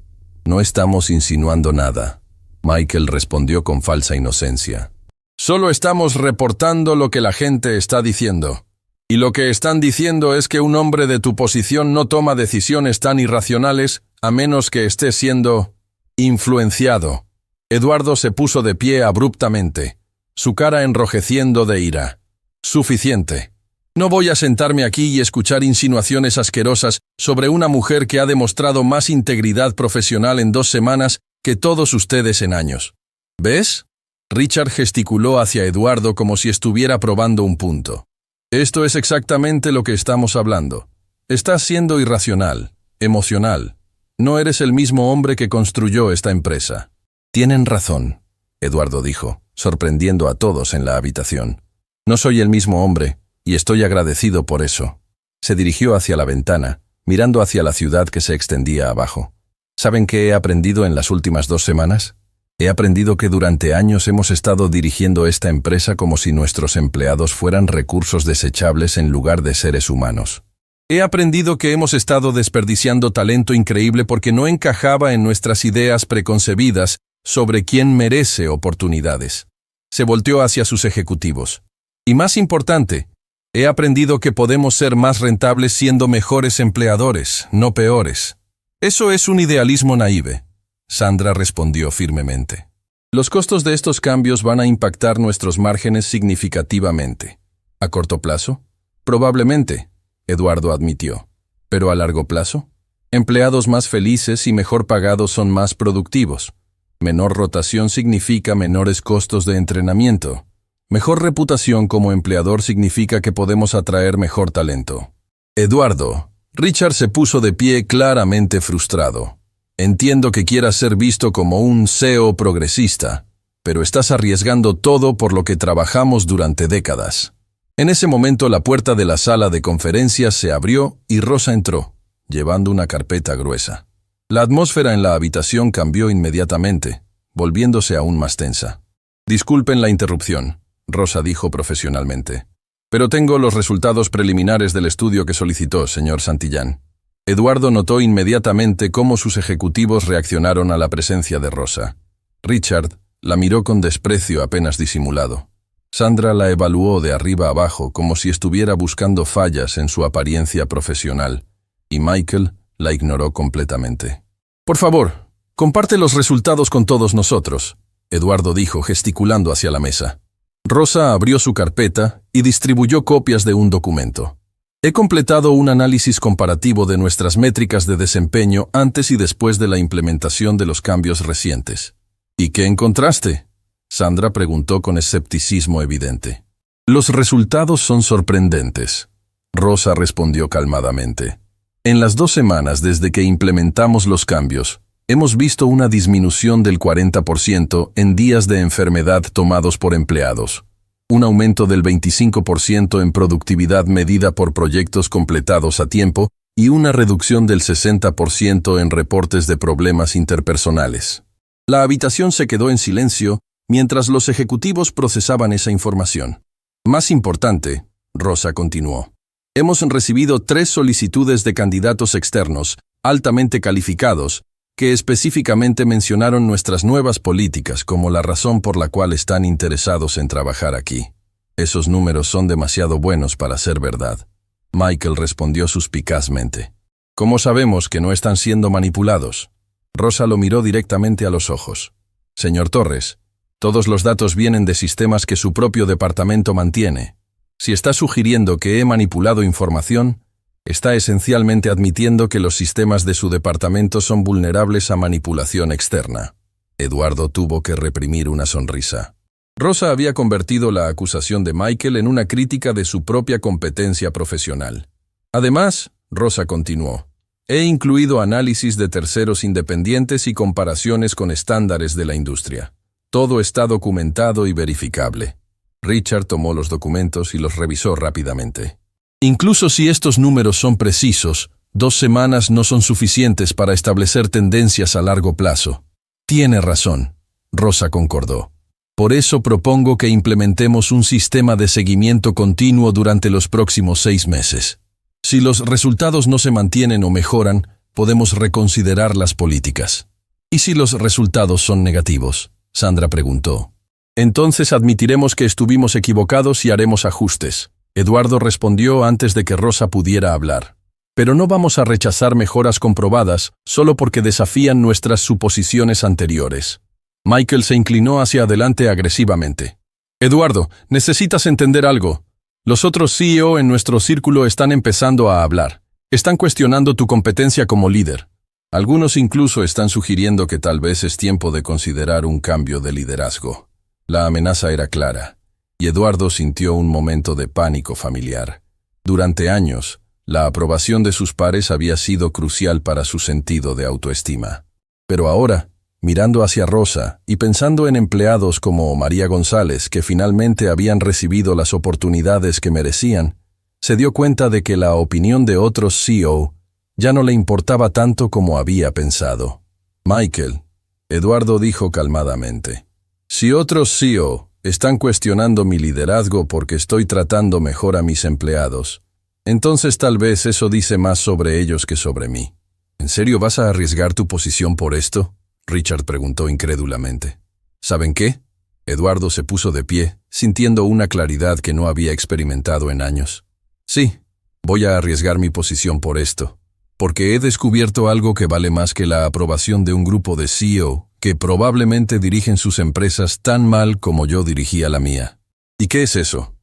No estamos insinuando nada. Michael respondió con falsa inocencia. Solo estamos reportando lo que la gente está diciendo. Y lo que están diciendo es que un hombre de tu posición no toma decisiones tan irracionales a menos que esté siendo influenciado. Eduardo se puso de pie abruptamente, su cara enrojeciendo de ira. Suficiente. No voy a sentarme aquí y escuchar insinuaciones asquerosas sobre una mujer que ha demostrado más integridad profesional en 2 semanas que todos ustedes en años. ¿Ves? Richard gesticuló hacia Eduardo como si estuviera probando un punto. Esto es exactamente lo que estamos hablando. Estás siendo irracional, emocional. No eres el mismo hombre que construyó esta empresa. Tienen razón, Eduardo dijo, sorprendiendo a todos en la habitación. No soy el mismo hombre, y estoy agradecido por eso. Se dirigió hacia la ventana, mirando hacia la ciudad que se extendía abajo. ¿Saben qué he aprendido en las últimas 2 semanas? He aprendido que durante años hemos estado dirigiendo esta empresa como si nuestros empleados fueran recursos desechables en lugar de seres humanos. He aprendido que hemos estado desperdiciando talento increíble porque no encajaba en nuestras ideas preconcebidas sobre quién merece oportunidades. Se volteó hacia sus ejecutivos. Y más importante, he aprendido que podemos ser más rentables siendo mejores empleadores, no peores. Eso es un idealismo naïve. Sandra respondió firmemente. Los costos de estos cambios van a impactar nuestros márgenes significativamente. ¿A corto plazo? Probablemente, Eduardo admitió. ¿Pero a largo plazo? Empleados más felices y mejor pagados son más productivos. Menor rotación significa menores costos de entrenamiento. Mejor reputación como empleador significa que podemos atraer mejor talento. Eduardo, Richard se puso de pie claramente frustrado. Entiendo que quieras ser visto como un CEO progresista, pero estás arriesgando todo por lo que trabajamos durante décadas. En ese momento la puerta de la sala de conferencias se abrió y Rosa entró, llevando una carpeta gruesa. La atmósfera en la habitación cambió inmediatamente, volviéndose aún más tensa. Disculpen la interrupción, Rosa dijo profesionalmente. Pero tengo los resultados preliminares del estudio que solicitó, señor Santillán. Eduardo notó inmediatamente cómo sus ejecutivos reaccionaron a la presencia de Rosa. Richard la miró con desprecio apenas disimulado. Sandra la evaluó de arriba abajo como si estuviera buscando fallas en su apariencia profesional, y Michael la ignoró completamente. «Por favor, comparte los resultados con todos nosotros», Eduardo dijo gesticulando hacia la mesa. Rosa abrió su carpeta y distribuyó copias de un documento. He completado un análisis comparativo de nuestras métricas de desempeño antes y después de la implementación de los cambios recientes. ¿Y qué encontraste?, Sandra preguntó con escepticismo evidente. Los resultados son sorprendentes, Rosa respondió calmadamente. En las 2 semanas desde que implementamos los cambios, hemos visto una disminución del 40% en días de enfermedad tomados por empleados. un aumento del 25% en productividad medida por proyectos completados a tiempo y una reducción del 60% en reportes de problemas interpersonales. La habitación se quedó en silencio mientras los ejecutivos procesaban esa información. Más importante, Rosa continuó. Hemos recibido 3 solicitudes de candidatos externos, altamente calificados, que específicamente mencionaron nuestras nuevas políticas como la razón por la cual están interesados en trabajar aquí. Esos números son demasiado buenos para ser verdad. Michael respondió suspicazmente. ¿Cómo sabemos que no están siendo manipulados? Rosa lo miró directamente a los ojos. Señor Torres, todos los datos vienen de sistemas que su propio departamento mantiene. Si está sugiriendo que he manipulado información, está esencialmente admitiendo que los sistemas de su departamento son vulnerables a manipulación externa. Eduardo tuvo que reprimir una sonrisa. Rosa había convertido la acusación de Michael en una crítica de su propia competencia profesional. Además, Rosa continuó, he incluido análisis de terceros independientes y comparaciones con estándares de la industria. Todo está documentado y verificable. Richard tomó los documentos y los revisó rápidamente. Incluso si estos números son precisos, 2 semanas no son suficientes para establecer tendencias a largo plazo. Tiene razón, Rosa concordó. Por eso propongo que implementemos un sistema de seguimiento continuo durante los próximos 6 meses. Si los resultados no se mantienen o mejoran, podemos reconsiderar las políticas. ¿Y si los resultados son negativos?, Sandra preguntó. Entonces admitiremos que estuvimos equivocados y haremos ajustes. Eduardo respondió antes de que Rosa pudiera hablar. Pero no vamos a rechazar mejoras comprobadas solo porque desafían nuestras suposiciones anteriores. Michael se inclinó hacia adelante agresivamente. Eduardo, necesitas entender algo. Los otros CEO en nuestro círculo están empezando a hablar. Están cuestionando tu competencia como líder. Algunos incluso están sugiriendo que tal vez es tiempo de considerar un cambio de liderazgo. La amenaza era clara, y Eduardo sintió un momento de pánico familiar. Durante años, la aprobación de sus pares había sido crucial para su sentido de autoestima. Pero ahora, mirando hacia Rosa y pensando en empleados como María González que finalmente habían recibido las oportunidades que merecían, se dio cuenta de que la opinión de otros CEO ya no le importaba tanto como había pensado. Michael, Eduardo dijo calmadamente, si otros CEO están cuestionando mi liderazgo porque estoy tratando mejor a mis empleados, entonces tal vez eso dice más sobre ellos que sobre mí. ¿En serio vas a arriesgar tu posición por esto?, Richard preguntó incrédulamente. ¿Saben qué? Eduardo se puso de pie, sintiendo una claridad que no había experimentado en años. Sí, voy a arriesgar mi posición por esto, porque he descubierto algo que vale más que la aprobación de un grupo de CEO que probablemente dirigen sus empresas tan mal como yo dirigía la mía. ¿Y qué es eso?,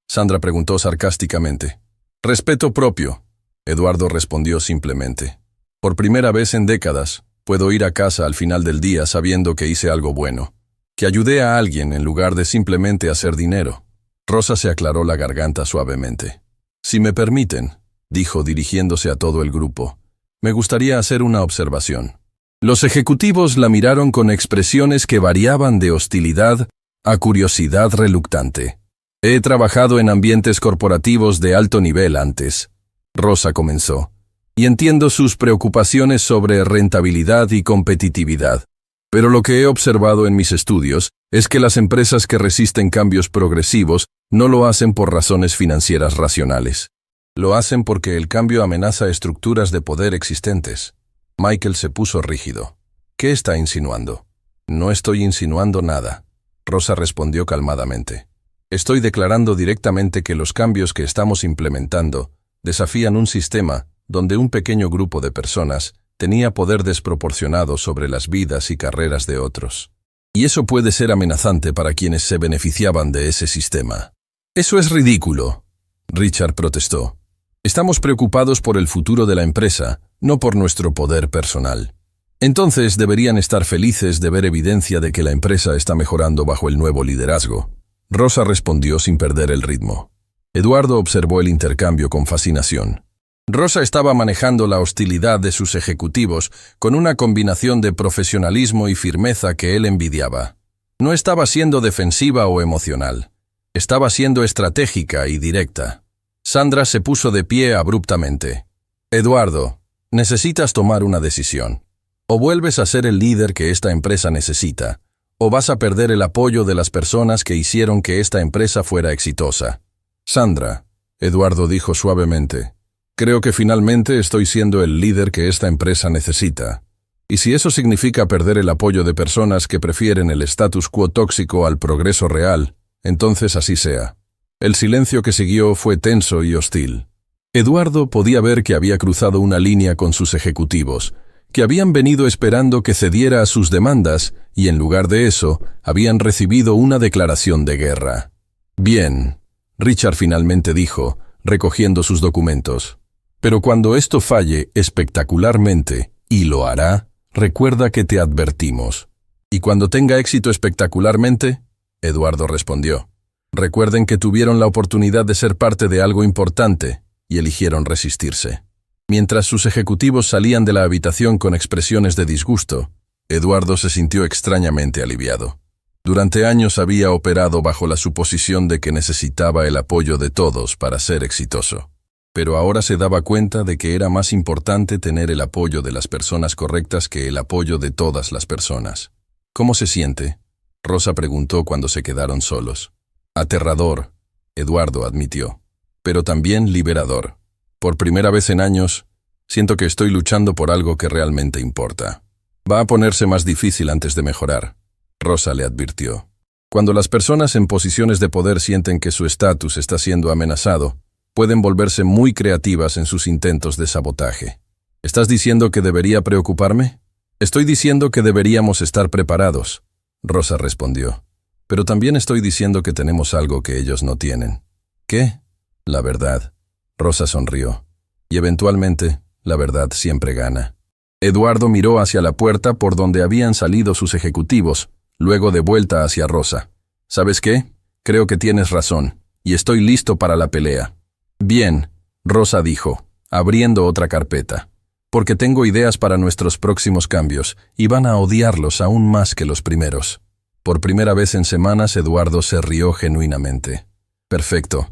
Sandra preguntó sarcásticamente. Respeto propio, Eduardo respondió simplemente. Por primera vez en décadas, puedo ir a casa al final del día sabiendo que hice algo bueno, que ayudé a alguien en lugar de simplemente hacer dinero. Rosa se aclaró la garganta suavemente. Si me permiten, dijo dirigiéndose a todo el grupo, me gustaría hacer una observación. Los ejecutivos la miraron con expresiones que variaban de hostilidad a curiosidad reluctante. He trabajado en ambientes corporativos de alto nivel antes, Rosa comenzó, y entiendo sus preocupaciones sobre rentabilidad y competitividad. Pero lo que he observado en mis estudios es que las empresas que resisten cambios progresivos no lo hacen por razones financieras racionales. Lo hacen porque el cambio amenaza estructuras de poder existentes. Michael se puso rígido. ¿Qué está insinuando? No estoy insinuando nada, Rosa respondió calmadamente. Estoy declarando directamente que los cambios que estamos implementando desafían un sistema donde un pequeño grupo de personas tenía poder desproporcionado sobre las vidas y carreras de otros. Y eso puede ser amenazante para quienes se beneficiaban de ese sistema. Eso es ridículo, Richard protestó. Estamos preocupados por el futuro de la empresa, no por nuestro poder personal. Entonces deberían estar felices de ver evidencia de que la empresa está mejorando bajo el nuevo liderazgo. Rosa respondió sin perder el ritmo. Eduardo observó el intercambio con fascinación. Rosa estaba manejando la hostilidad de sus ejecutivos con una combinación de profesionalismo y firmeza que él envidiaba. No estaba siendo defensiva o emocional. Estaba siendo estratégica y directa. Sandra se puso de pie abruptamente. Eduardo, necesitas tomar una decisión. O vuelves a ser el líder que esta empresa necesita, o vas a perder el apoyo de las personas que hicieron que esta empresa fuera exitosa. Sandra, Eduardo dijo suavemente, creo que finalmente estoy siendo el líder que esta empresa necesita. Y si eso significa perder el apoyo de personas que prefieren el status quo tóxico al progreso real, entonces así sea. El silencio que siguió fue tenso y hostil. Eduardo podía ver que había cruzado una línea con sus ejecutivos, que habían venido esperando que cediera a sus demandas y en lugar de eso, habían recibido una declaración de guerra. Bien, Richard finalmente dijo, recogiendo sus documentos. Pero cuando esto falle espectacularmente, y lo hará, recuerda que te advertimos. ¿Y cuando tenga éxito espectacularmente? Eduardo respondió. Recuerden que tuvieron la oportunidad de ser parte de algo importante y eligieron resistirse. Mientras sus ejecutivos salían de la habitación con expresiones de disgusto, Eduardo se sintió extrañamente aliviado. Durante años había operado bajo la suposición de que necesitaba el apoyo de todos para ser exitoso. Pero ahora se daba cuenta de que era más importante tener el apoyo de las personas correctas que el apoyo de todas las personas. ¿Cómo se siente?, Rosa preguntó cuando se quedaron solos. Aterrador, Eduardo admitió, pero también liberador. Por primera vez en años, siento que estoy luchando por algo que realmente importa. Va a ponerse más difícil antes de mejorar, Rosa le advirtió. Cuando las personas en posiciones de poder sienten que su estatus está siendo amenazado, pueden volverse muy creativas en sus intentos de sabotaje. ¿Estás diciendo que debería preocuparme? Estoy diciendo que deberíamos estar preparados, Rosa respondió. Pero también estoy diciendo que tenemos algo que ellos no tienen. ¿Qué? La verdad. Rosa sonrió. Y eventualmente, la verdad siempre gana. Eduardo miró hacia la puerta por donde habían salido sus ejecutivos, luego de vuelta hacia Rosa. ¿Sabes qué? Creo que tienes razón, y estoy listo para la pelea. Bien, Rosa dijo, abriendo otra carpeta. Porque tengo ideas para nuestros próximos cambios, y van a odiarlos aún más que los primeros. Por primera vez en semanas, Eduardo se rió genuinamente. Perfecto.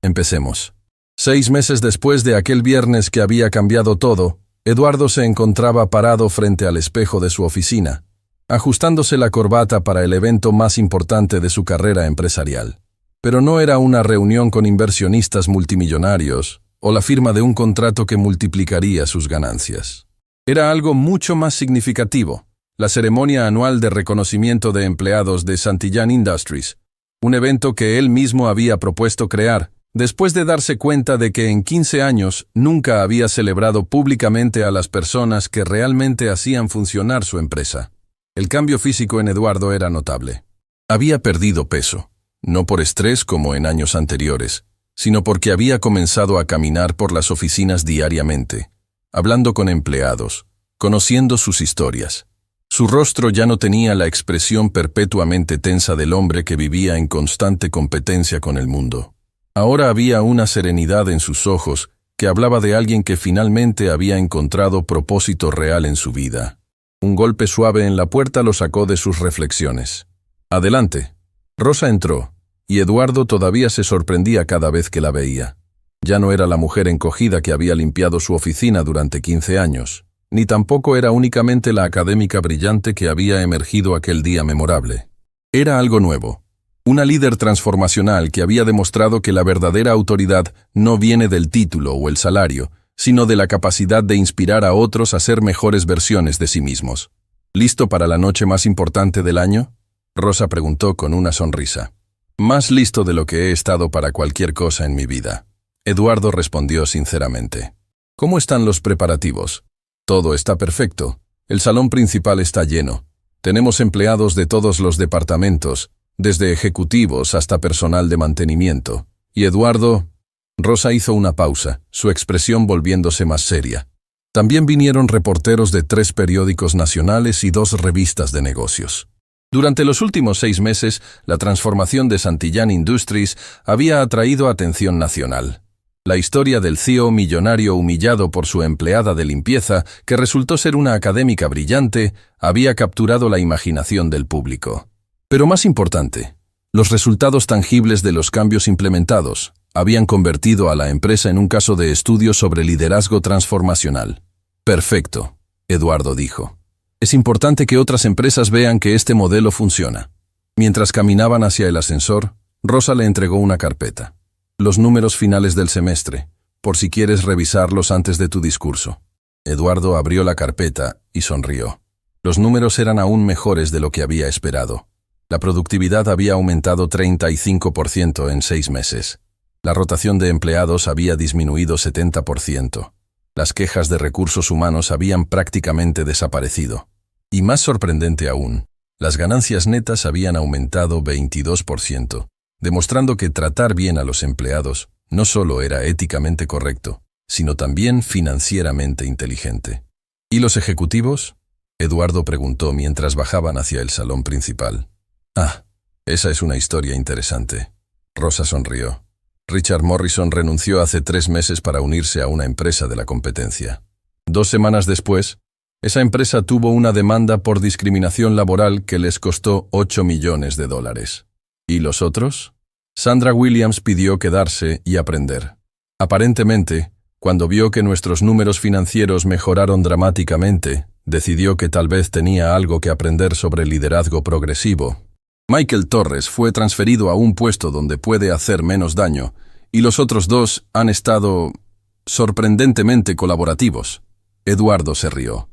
Empecemos. 6 meses después de aquel viernes que había cambiado todo, Eduardo se encontraba parado frente al espejo de su oficina, ajustándose la corbata para el evento más importante de su carrera empresarial. Pero no era una reunión con inversionistas multimillonarios o la firma de un contrato que multiplicaría sus ganancias. Era algo mucho más significativo. La ceremonia anual de reconocimiento de empleados de Santillán Industries, un evento que él mismo había propuesto crear, después de darse cuenta de que en 15 años nunca había celebrado públicamente a las personas que realmente hacían funcionar su empresa. El cambio físico en Eduardo era notable. Había perdido peso, no por estrés como en años anteriores, sino porque había comenzado a caminar por las oficinas diariamente, hablando con empleados, conociendo sus historias. Su rostro ya no tenía la expresión perpetuamente tensa del hombre que vivía en constante competencia con el mundo. Ahora había una serenidad en sus ojos que hablaba de alguien que finalmente había encontrado propósito real en su vida. Un golpe suave en la puerta lo sacó de sus reflexiones. Adelante. Rosa entró, y Eduardo todavía se sorprendía cada vez que la veía. Ya no era la mujer encogida que había limpiado su oficina durante 15 años. Ni tampoco era únicamente la académica brillante que había emergido aquel día memorable. Era algo nuevo. Una líder transformacional que había demostrado que la verdadera autoridad no viene del título o el salario, sino de la capacidad de inspirar a otros a ser mejores versiones de sí mismos. ¿Listo para la noche más importante del año?, Rosa preguntó con una sonrisa. Más listo de lo que he estado para cualquier cosa en mi vida. Eduardo respondió sinceramente. ¿Cómo están los preparativos? Todo está perfecto. El salón principal está lleno. Tenemos empleados de todos los departamentos, desde ejecutivos hasta personal de mantenimiento. Y Eduardo... Rosa hizo una pausa, su expresión volviéndose más seria. También vinieron reporteros de 3 periódicos nacionales y 2 revistas de negocios. Durante los últimos 6 meses, la transformación de Santillán Industries había atraído atención nacional. La historia del CEO millonario humillado por su empleada de limpieza, que resultó ser una académica brillante, había capturado la imaginación del público. Pero más importante, Los resultados tangibles de los cambios implementados habían convertido a la empresa en un caso de estudio sobre liderazgo transformacional. Perfecto, Eduardo dijo. Es importante que otras empresas vean que este modelo funciona. Mientras caminaban hacia el ascensor, Rosa le entregó una carpeta. Los números finales del semestre, por si quieres revisarlos antes de tu discurso. Eduardo abrió la carpeta y sonrió. Los números eran aún mejores de lo que había esperado. La productividad había aumentado 35% en 6 meses. La rotación de empleados había disminuido 70%. Las quejas de recursos humanos habían prácticamente desaparecido. Y más sorprendente aún, las ganancias netas habían aumentado 22%, demostrando que tratar bien a los empleados no solo era éticamente correcto, sino también financieramente inteligente. ¿Y los ejecutivos?, Eduardo preguntó mientras bajaban hacia el salón principal. Ah, esa es una historia interesante. Rosa sonrió. Richard Morrison renunció hace 3 meses para unirse a una empresa de la competencia. 2 semanas después, esa empresa tuvo una demanda por discriminación laboral que les costó $8 millones. ¿Y los otros? Sandra Williams pidió quedarse y aprender. Aparentemente, cuando vio que nuestros números financieros mejoraron dramáticamente, decidió que tal vez tenía algo que aprender sobre liderazgo progresivo. Michael Torres fue transferido a un puesto donde puede hacer menos daño, y los otros 2 han estado sorprendentemente colaborativos. Eduardo se rió.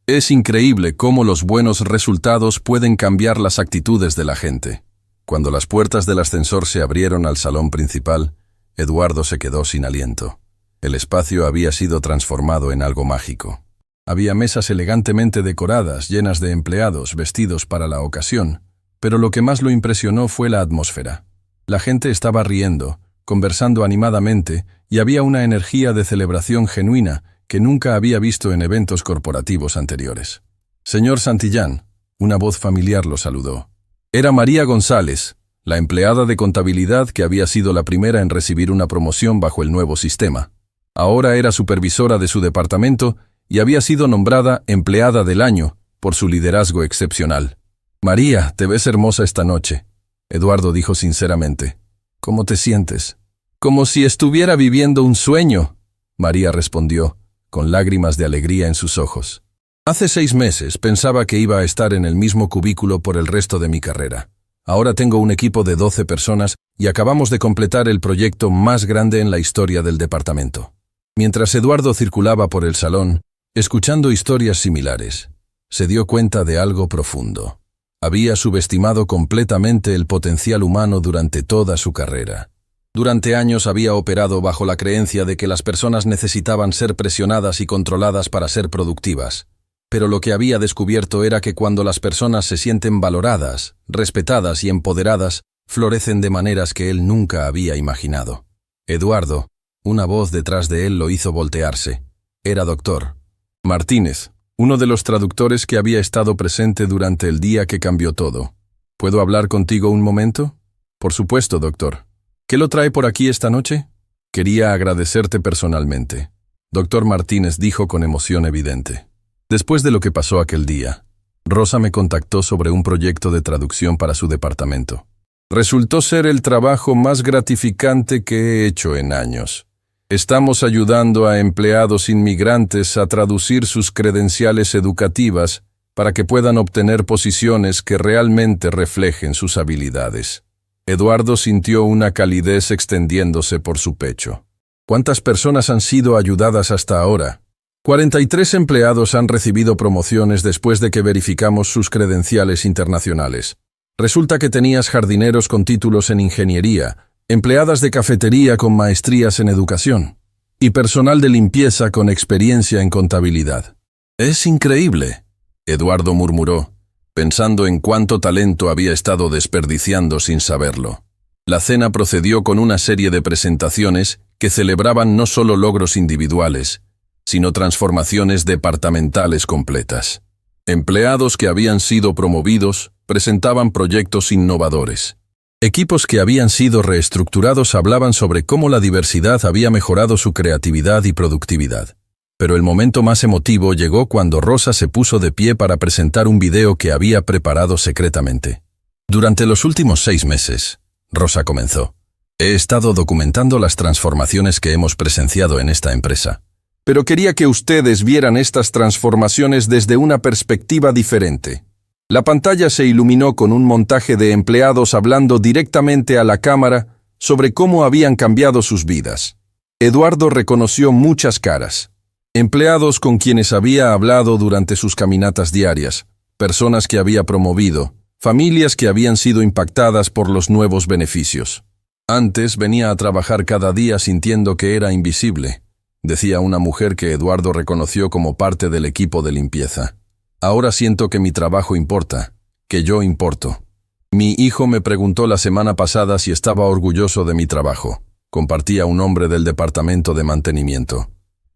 Es increíble cómo los buenos resultados pueden cambiar las actitudes de la gente. Cuando las puertas del ascensor se abrieron al salón principal, Eduardo se quedó sin aliento. El espacio había sido transformado en algo mágico. Había mesas elegantemente decoradas, llenas de empleados vestidos para la ocasión, pero lo que más lo impresionó fue la atmósfera. La gente estaba riendo, conversando animadamente, y había una energía de celebración genuina que nunca había visto en eventos corporativos anteriores. Señor Santillán, una voz familiar lo saludó. Era María González, la empleada de contabilidad que había sido la primera en recibir una promoción bajo el nuevo sistema. Ahora era supervisora de su departamento y había sido nombrada empleada del año por su liderazgo excepcional. María, te ves hermosa esta noche, Eduardo dijo sinceramente. ¿Cómo te sientes? Como si estuviera viviendo un sueño, María respondió, con lágrimas de alegría en sus ojos. Hace 6 meses pensaba que iba a estar en el mismo cubículo por el resto de mi carrera. Ahora tengo un equipo de 12 personas y acabamos de completar el proyecto más grande en la historia del departamento. Mientras Eduardo circulaba por el salón, escuchando historias similares, se dio cuenta de algo profundo. Había subestimado completamente el potencial humano durante toda su carrera. Durante años había operado bajo la creencia de que las personas necesitaban ser presionadas y controladas para ser productivas. Pero lo que había descubierto era que cuando las personas se sienten valoradas, respetadas y empoderadas, florecen de maneras que él nunca había imaginado. Eduardo, una voz detrás de él lo hizo voltearse. Era Dr. Martínez, uno de los traductores que había estado presente durante el día que cambió todo. ¿Puedo hablar contigo un momento? Por supuesto, doctor. ¿Qué lo trae por aquí esta noche? Quería agradecerte personalmente, Dr. Martínez dijo con emoción evidente. Después de lo que pasó aquel día, Rosa me contactó sobre un proyecto de traducción para su departamento. Resultó ser el trabajo más gratificante que he hecho en años. Estamos ayudando a empleados inmigrantes a traducir sus credenciales educativas para que puedan obtener posiciones que realmente reflejen sus habilidades. Eduardo sintió una calidez extendiéndose por su pecho. ¿Cuántas personas han sido ayudadas hasta ahora? 43 empleados han recibido promociones después de que verificamos sus credenciales internacionales. Resulta que tenías jardineros con títulos en ingeniería, empleadas de cafetería con maestrías en educación y personal de limpieza con experiencia en contabilidad. Es increíble, Eduardo murmuró, pensando en cuánto talento había estado desperdiciando sin saberlo. La cena procedió con una serie de presentaciones que celebraban no solo logros individuales, sino transformaciones departamentales completas. Empleados que habían sido promovidos presentaban proyectos innovadores. Equipos que habían sido reestructurados hablaban sobre cómo la diversidad había mejorado su creatividad y productividad. Pero el momento más emotivo llegó cuando Rosa se puso de pie para presentar un video que había preparado secretamente. Durante los últimos 6 meses, Rosa comenzó. He estado documentando las transformaciones que hemos presenciado en esta empresa. Pero quería que ustedes vieran estas transformaciones desde una perspectiva diferente. La pantalla se iluminó con un montaje de empleados hablando directamente a la cámara sobre cómo habían cambiado sus vidas. Eduardo reconoció muchas caras. Empleados con quienes había hablado durante sus caminatas diarias, personas que había promovido, familias que habían sido impactadas por los nuevos beneficios. Antes venía a trabajar cada día sintiendo que era invisible, decía una mujer que Eduardo reconoció como parte del equipo de limpieza. Ahora siento que mi trabajo importa, que yo importo. Mi hijo me preguntó la semana pasada si estaba orgulloso de mi trabajo. Compartía un hombre del departamento de mantenimiento.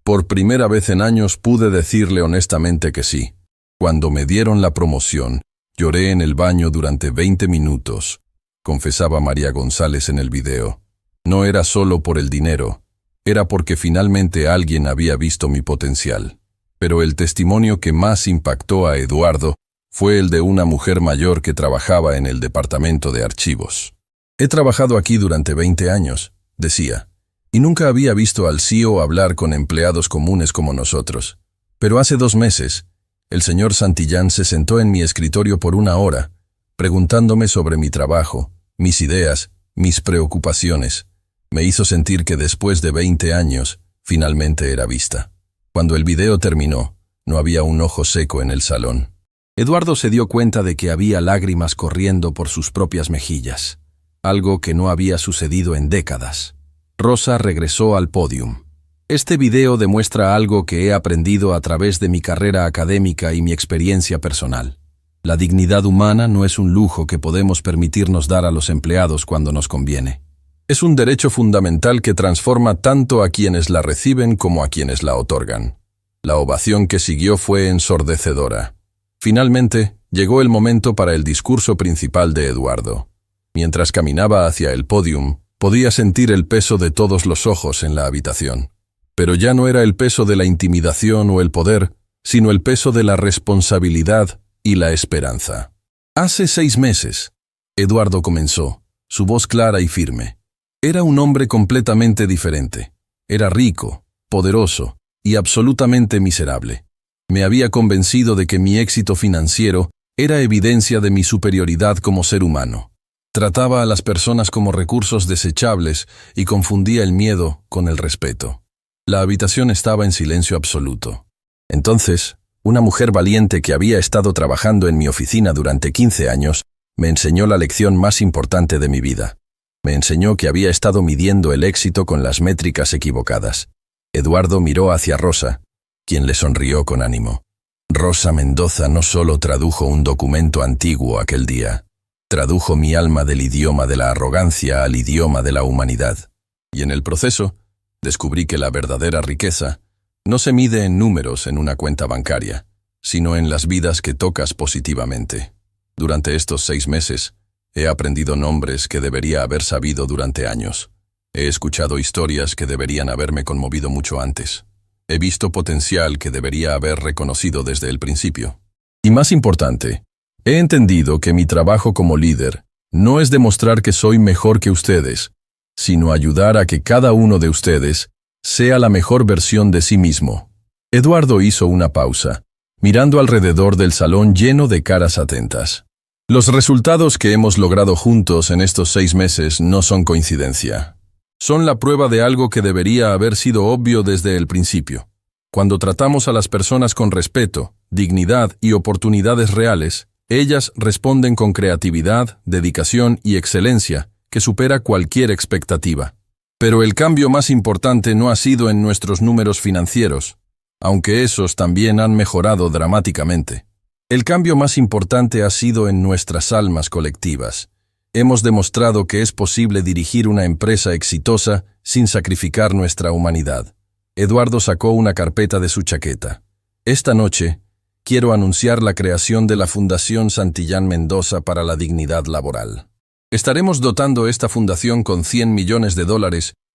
Por primera vez en años pude decirle honestamente que sí. Cuando me dieron la promoción, lloré en el baño durante 20 minutos, confesaba María González en el video. No era solo por el dinero, era porque finalmente alguien había visto mi potencial. Pero el testimonio que más impactó a Eduardo fue el de una mujer mayor que trabajaba en el departamento de archivos. He trabajado aquí durante 20 años, decía, y nunca había visto al CEO hablar con empleados comunes como nosotros. Pero hace 2 meses, el señor Santillán se sentó en mi escritorio por 1 hora, preguntándome sobre mi trabajo, mis ideas, mis preocupaciones. Me hizo sentir que después de 20 años, finalmente era vista. Cuando el video terminó, no había un ojo seco en el salón. Eduardo se dio cuenta de que había lágrimas corriendo por sus propias mejillas, algo que no había sucedido en décadas. Rosa regresó al pódium. Este video demuestra algo que he aprendido a través de mi carrera académica y mi experiencia personal. La dignidad humana no es un lujo que podemos permitirnos dar a los empleados cuando nos conviene. Es un derecho fundamental que transforma tanto a quienes la reciben como a quienes la otorgan. La ovación que siguió fue ensordecedora. Finalmente, llegó el momento para el discurso principal de Eduardo. Mientras caminaba hacia el pódium, podía sentir el peso de todos los ojos en la habitación. Pero ya no era el peso de la intimidación o el poder, sino el peso de la responsabilidad y la esperanza. Hace 6 meses, Eduardo comenzó, su voz clara y firme. Era un hombre completamente diferente. Era rico, poderoso y absolutamente miserable. Me había convencido de que mi éxito financiero era evidencia de mi superioridad como ser humano. Trataba a las personas como recursos desechables y confundía el miedo con el respeto. La habitación estaba en silencio absoluto. Entonces, una mujer valiente que había estado trabajando en mi oficina durante 15 años me enseñó la lección más importante de mi vida. Me enseñó que había estado midiendo el éxito con las métricas equivocadas. Eduardo miró hacia Rosa, quien le sonrió con ánimo. Rosa Mendoza no solo tradujo un documento antiguo aquel día, tradujo mi alma del idioma de la arrogancia al idioma de la humanidad. Y en el proceso, descubrí que la verdadera riqueza no se mide en números en una cuenta bancaria, sino en las vidas que tocas positivamente. Durante estos 6 meses, he aprendido nombres que debería haber sabido durante años. He escuchado historias que deberían haberme conmovido mucho antes. He visto potencial que debería haber reconocido desde el principio. Y más importante, he entendido que mi trabajo como líder no es demostrar que soy mejor que ustedes, sino ayudar a que cada uno de ustedes sea la mejor versión de sí mismo. Eduardo hizo una pausa, mirando alrededor del salón lleno de caras atentas. Los resultados que hemos logrado juntos en estos 6 meses no son coincidencia. Son la prueba de algo que debería haber sido obvio desde el principio. Cuando tratamos a las personas con respeto, dignidad y oportunidades reales, ellas responden con creatividad, dedicación y excelencia, que supera cualquier expectativa. Pero el cambio más importante no ha sido en nuestros números financieros, aunque esos también han mejorado dramáticamente. El cambio más importante ha sido en nuestras almas colectivas. Hemos demostrado que es posible dirigir una empresa exitosa sin sacrificar nuestra humanidad. Eduardo sacó una carpeta de su chaqueta. Esta noche, quiero anunciar la creación de la Fundación Santillán Mendoza para la Dignidad Laboral. Estaremos dotando esta fundación con $100 millones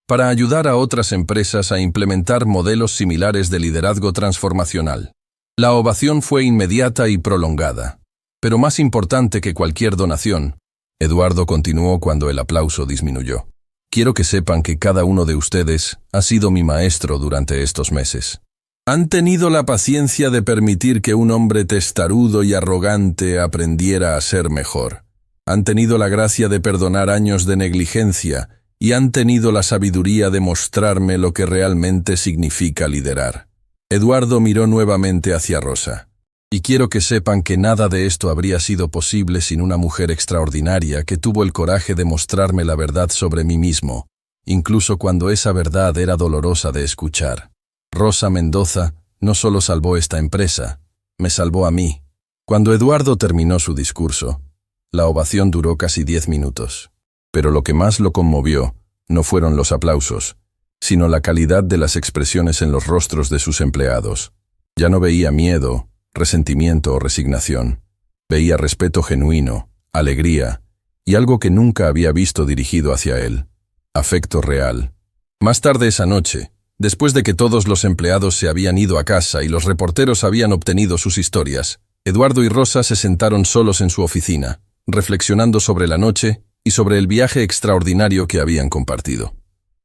para ayudar a otras empresas a implementar modelos similares de liderazgo transformacional. La ovación fue inmediata y prolongada. Pero más importante que cualquier donación, Eduardo continuó cuando el aplauso disminuyó. Quiero que sepan que cada uno de ustedes ha sido mi maestro durante estos meses. Han tenido la paciencia de permitir que un hombre testarudo y arrogante aprendiera a ser mejor. Han tenido la gracia de perdonar años de negligencia y han tenido la sabiduría de mostrarme lo que realmente significa liderar. Eduardo miró nuevamente hacia Rosa. Y quiero que sepan que nada de esto habría sido posible sin una mujer extraordinaria que tuvo el coraje de mostrarme la verdad sobre mí mismo, incluso cuando esa verdad era dolorosa de escuchar. Rosa Mendoza no solo salvó esta empresa, me salvó a mí. Cuando Eduardo terminó su discurso, la ovación duró casi 10 minutos. Pero lo que más lo conmovió no fueron los aplausos, sino la calidad de las expresiones en los rostros de sus empleados. Ya no veía miedo, resentimiento o resignación. Veía respeto genuino, alegría y algo que nunca había visto dirigido hacia él: afecto real. Más tarde esa noche, después de que todos los empleados se habían ido a casa y los reporteros habían obtenido sus historias, Eduardo y Rosa se sentaron solos en su oficina, reflexionando sobre la noche y sobre el viaje extraordinario que habían compartido.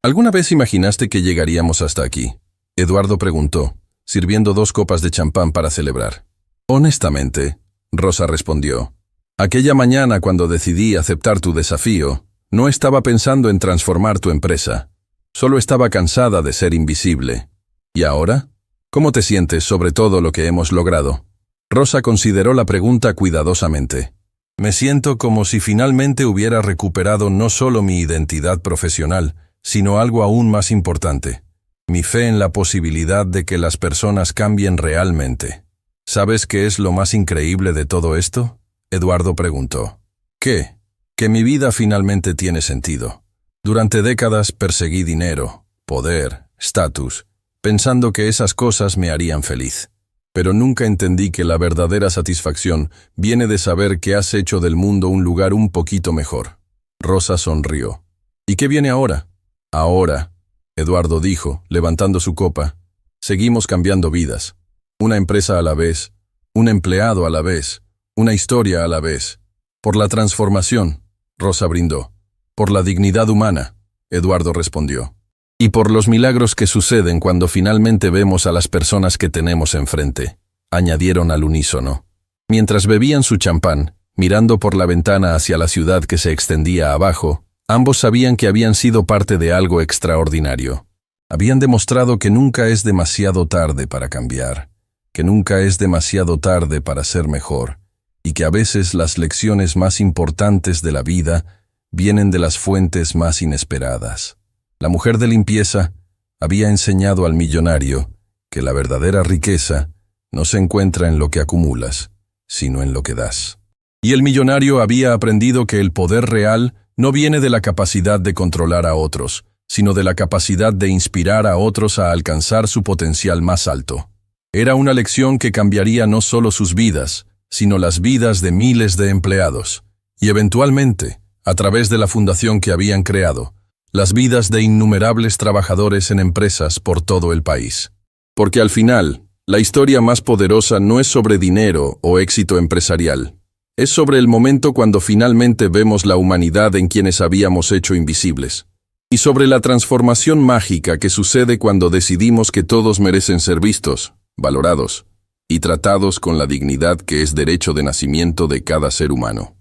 ¿Alguna vez imaginaste que llegaríamos hasta aquí?, Eduardo preguntó, sirviendo 2 copas de champán para celebrar. Honestamente, Rosa respondió, aquella mañana cuando decidí aceptar tu desafío, no estaba pensando en transformar tu empresa. Solo estaba cansada de ser invisible. ¿Y ahora? ¿Cómo te sientes sobre todo lo que hemos logrado? Rosa consideró la pregunta cuidadosamente. Me siento como si finalmente hubiera recuperado no solo mi identidad profesional, sino algo aún más importante: mi fe en la posibilidad de que las personas cambien realmente. ¿Sabes qué es lo más increíble de todo esto?, Eduardo preguntó. ¿Qué? Que mi vida finalmente tiene sentido. Durante décadas perseguí dinero, poder, estatus, pensando que esas cosas me harían feliz. Pero nunca entendí que la verdadera satisfacción viene de saber que has hecho del mundo un lugar un poquito mejor. Rosa sonrió. ¿Y qué viene ahora? Ahora, Eduardo dijo, levantando su copa, seguimos cambiando vidas. Una empresa a la vez, un empleado a la vez, una historia a la vez. Por la transformación, Rosa brindó. Por la dignidad humana, Eduardo respondió. Y por los milagros que suceden cuando finalmente vemos a las personas que tenemos enfrente, añadieron al unísono. Mientras bebían su champán, mirando por la ventana hacia la ciudad que se extendía abajo, ambos sabían que habían sido parte de algo extraordinario. Habían demostrado que nunca es demasiado tarde para cambiar, que nunca es demasiado tarde para ser mejor, y que a veces las lecciones más importantes de la vida vienen de las fuentes más inesperadas. La mujer de limpieza había enseñado al millonario que la verdadera riqueza no se encuentra en lo que acumulas, sino en lo que das. Y el millonario había aprendido que el poder real no viene de la capacidad de controlar a otros, sino de la capacidad de inspirar a otros a alcanzar su potencial más alto. Era una lección que cambiaría no solo sus vidas, sino las vidas de miles de empleados, y eventualmente, a través de la fundación que habían creado, las vidas de innumerables trabajadores en empresas por todo el país. Porque al final, la historia más poderosa no es sobre dinero o éxito empresarial. Es sobre el momento cuando finalmente vemos la humanidad en quienes habíamos hecho invisibles. Y sobre la transformación mágica que sucede cuando decidimos que todos merecen ser vistos, valorados y tratados con la dignidad que es derecho de nacimiento de cada ser humano.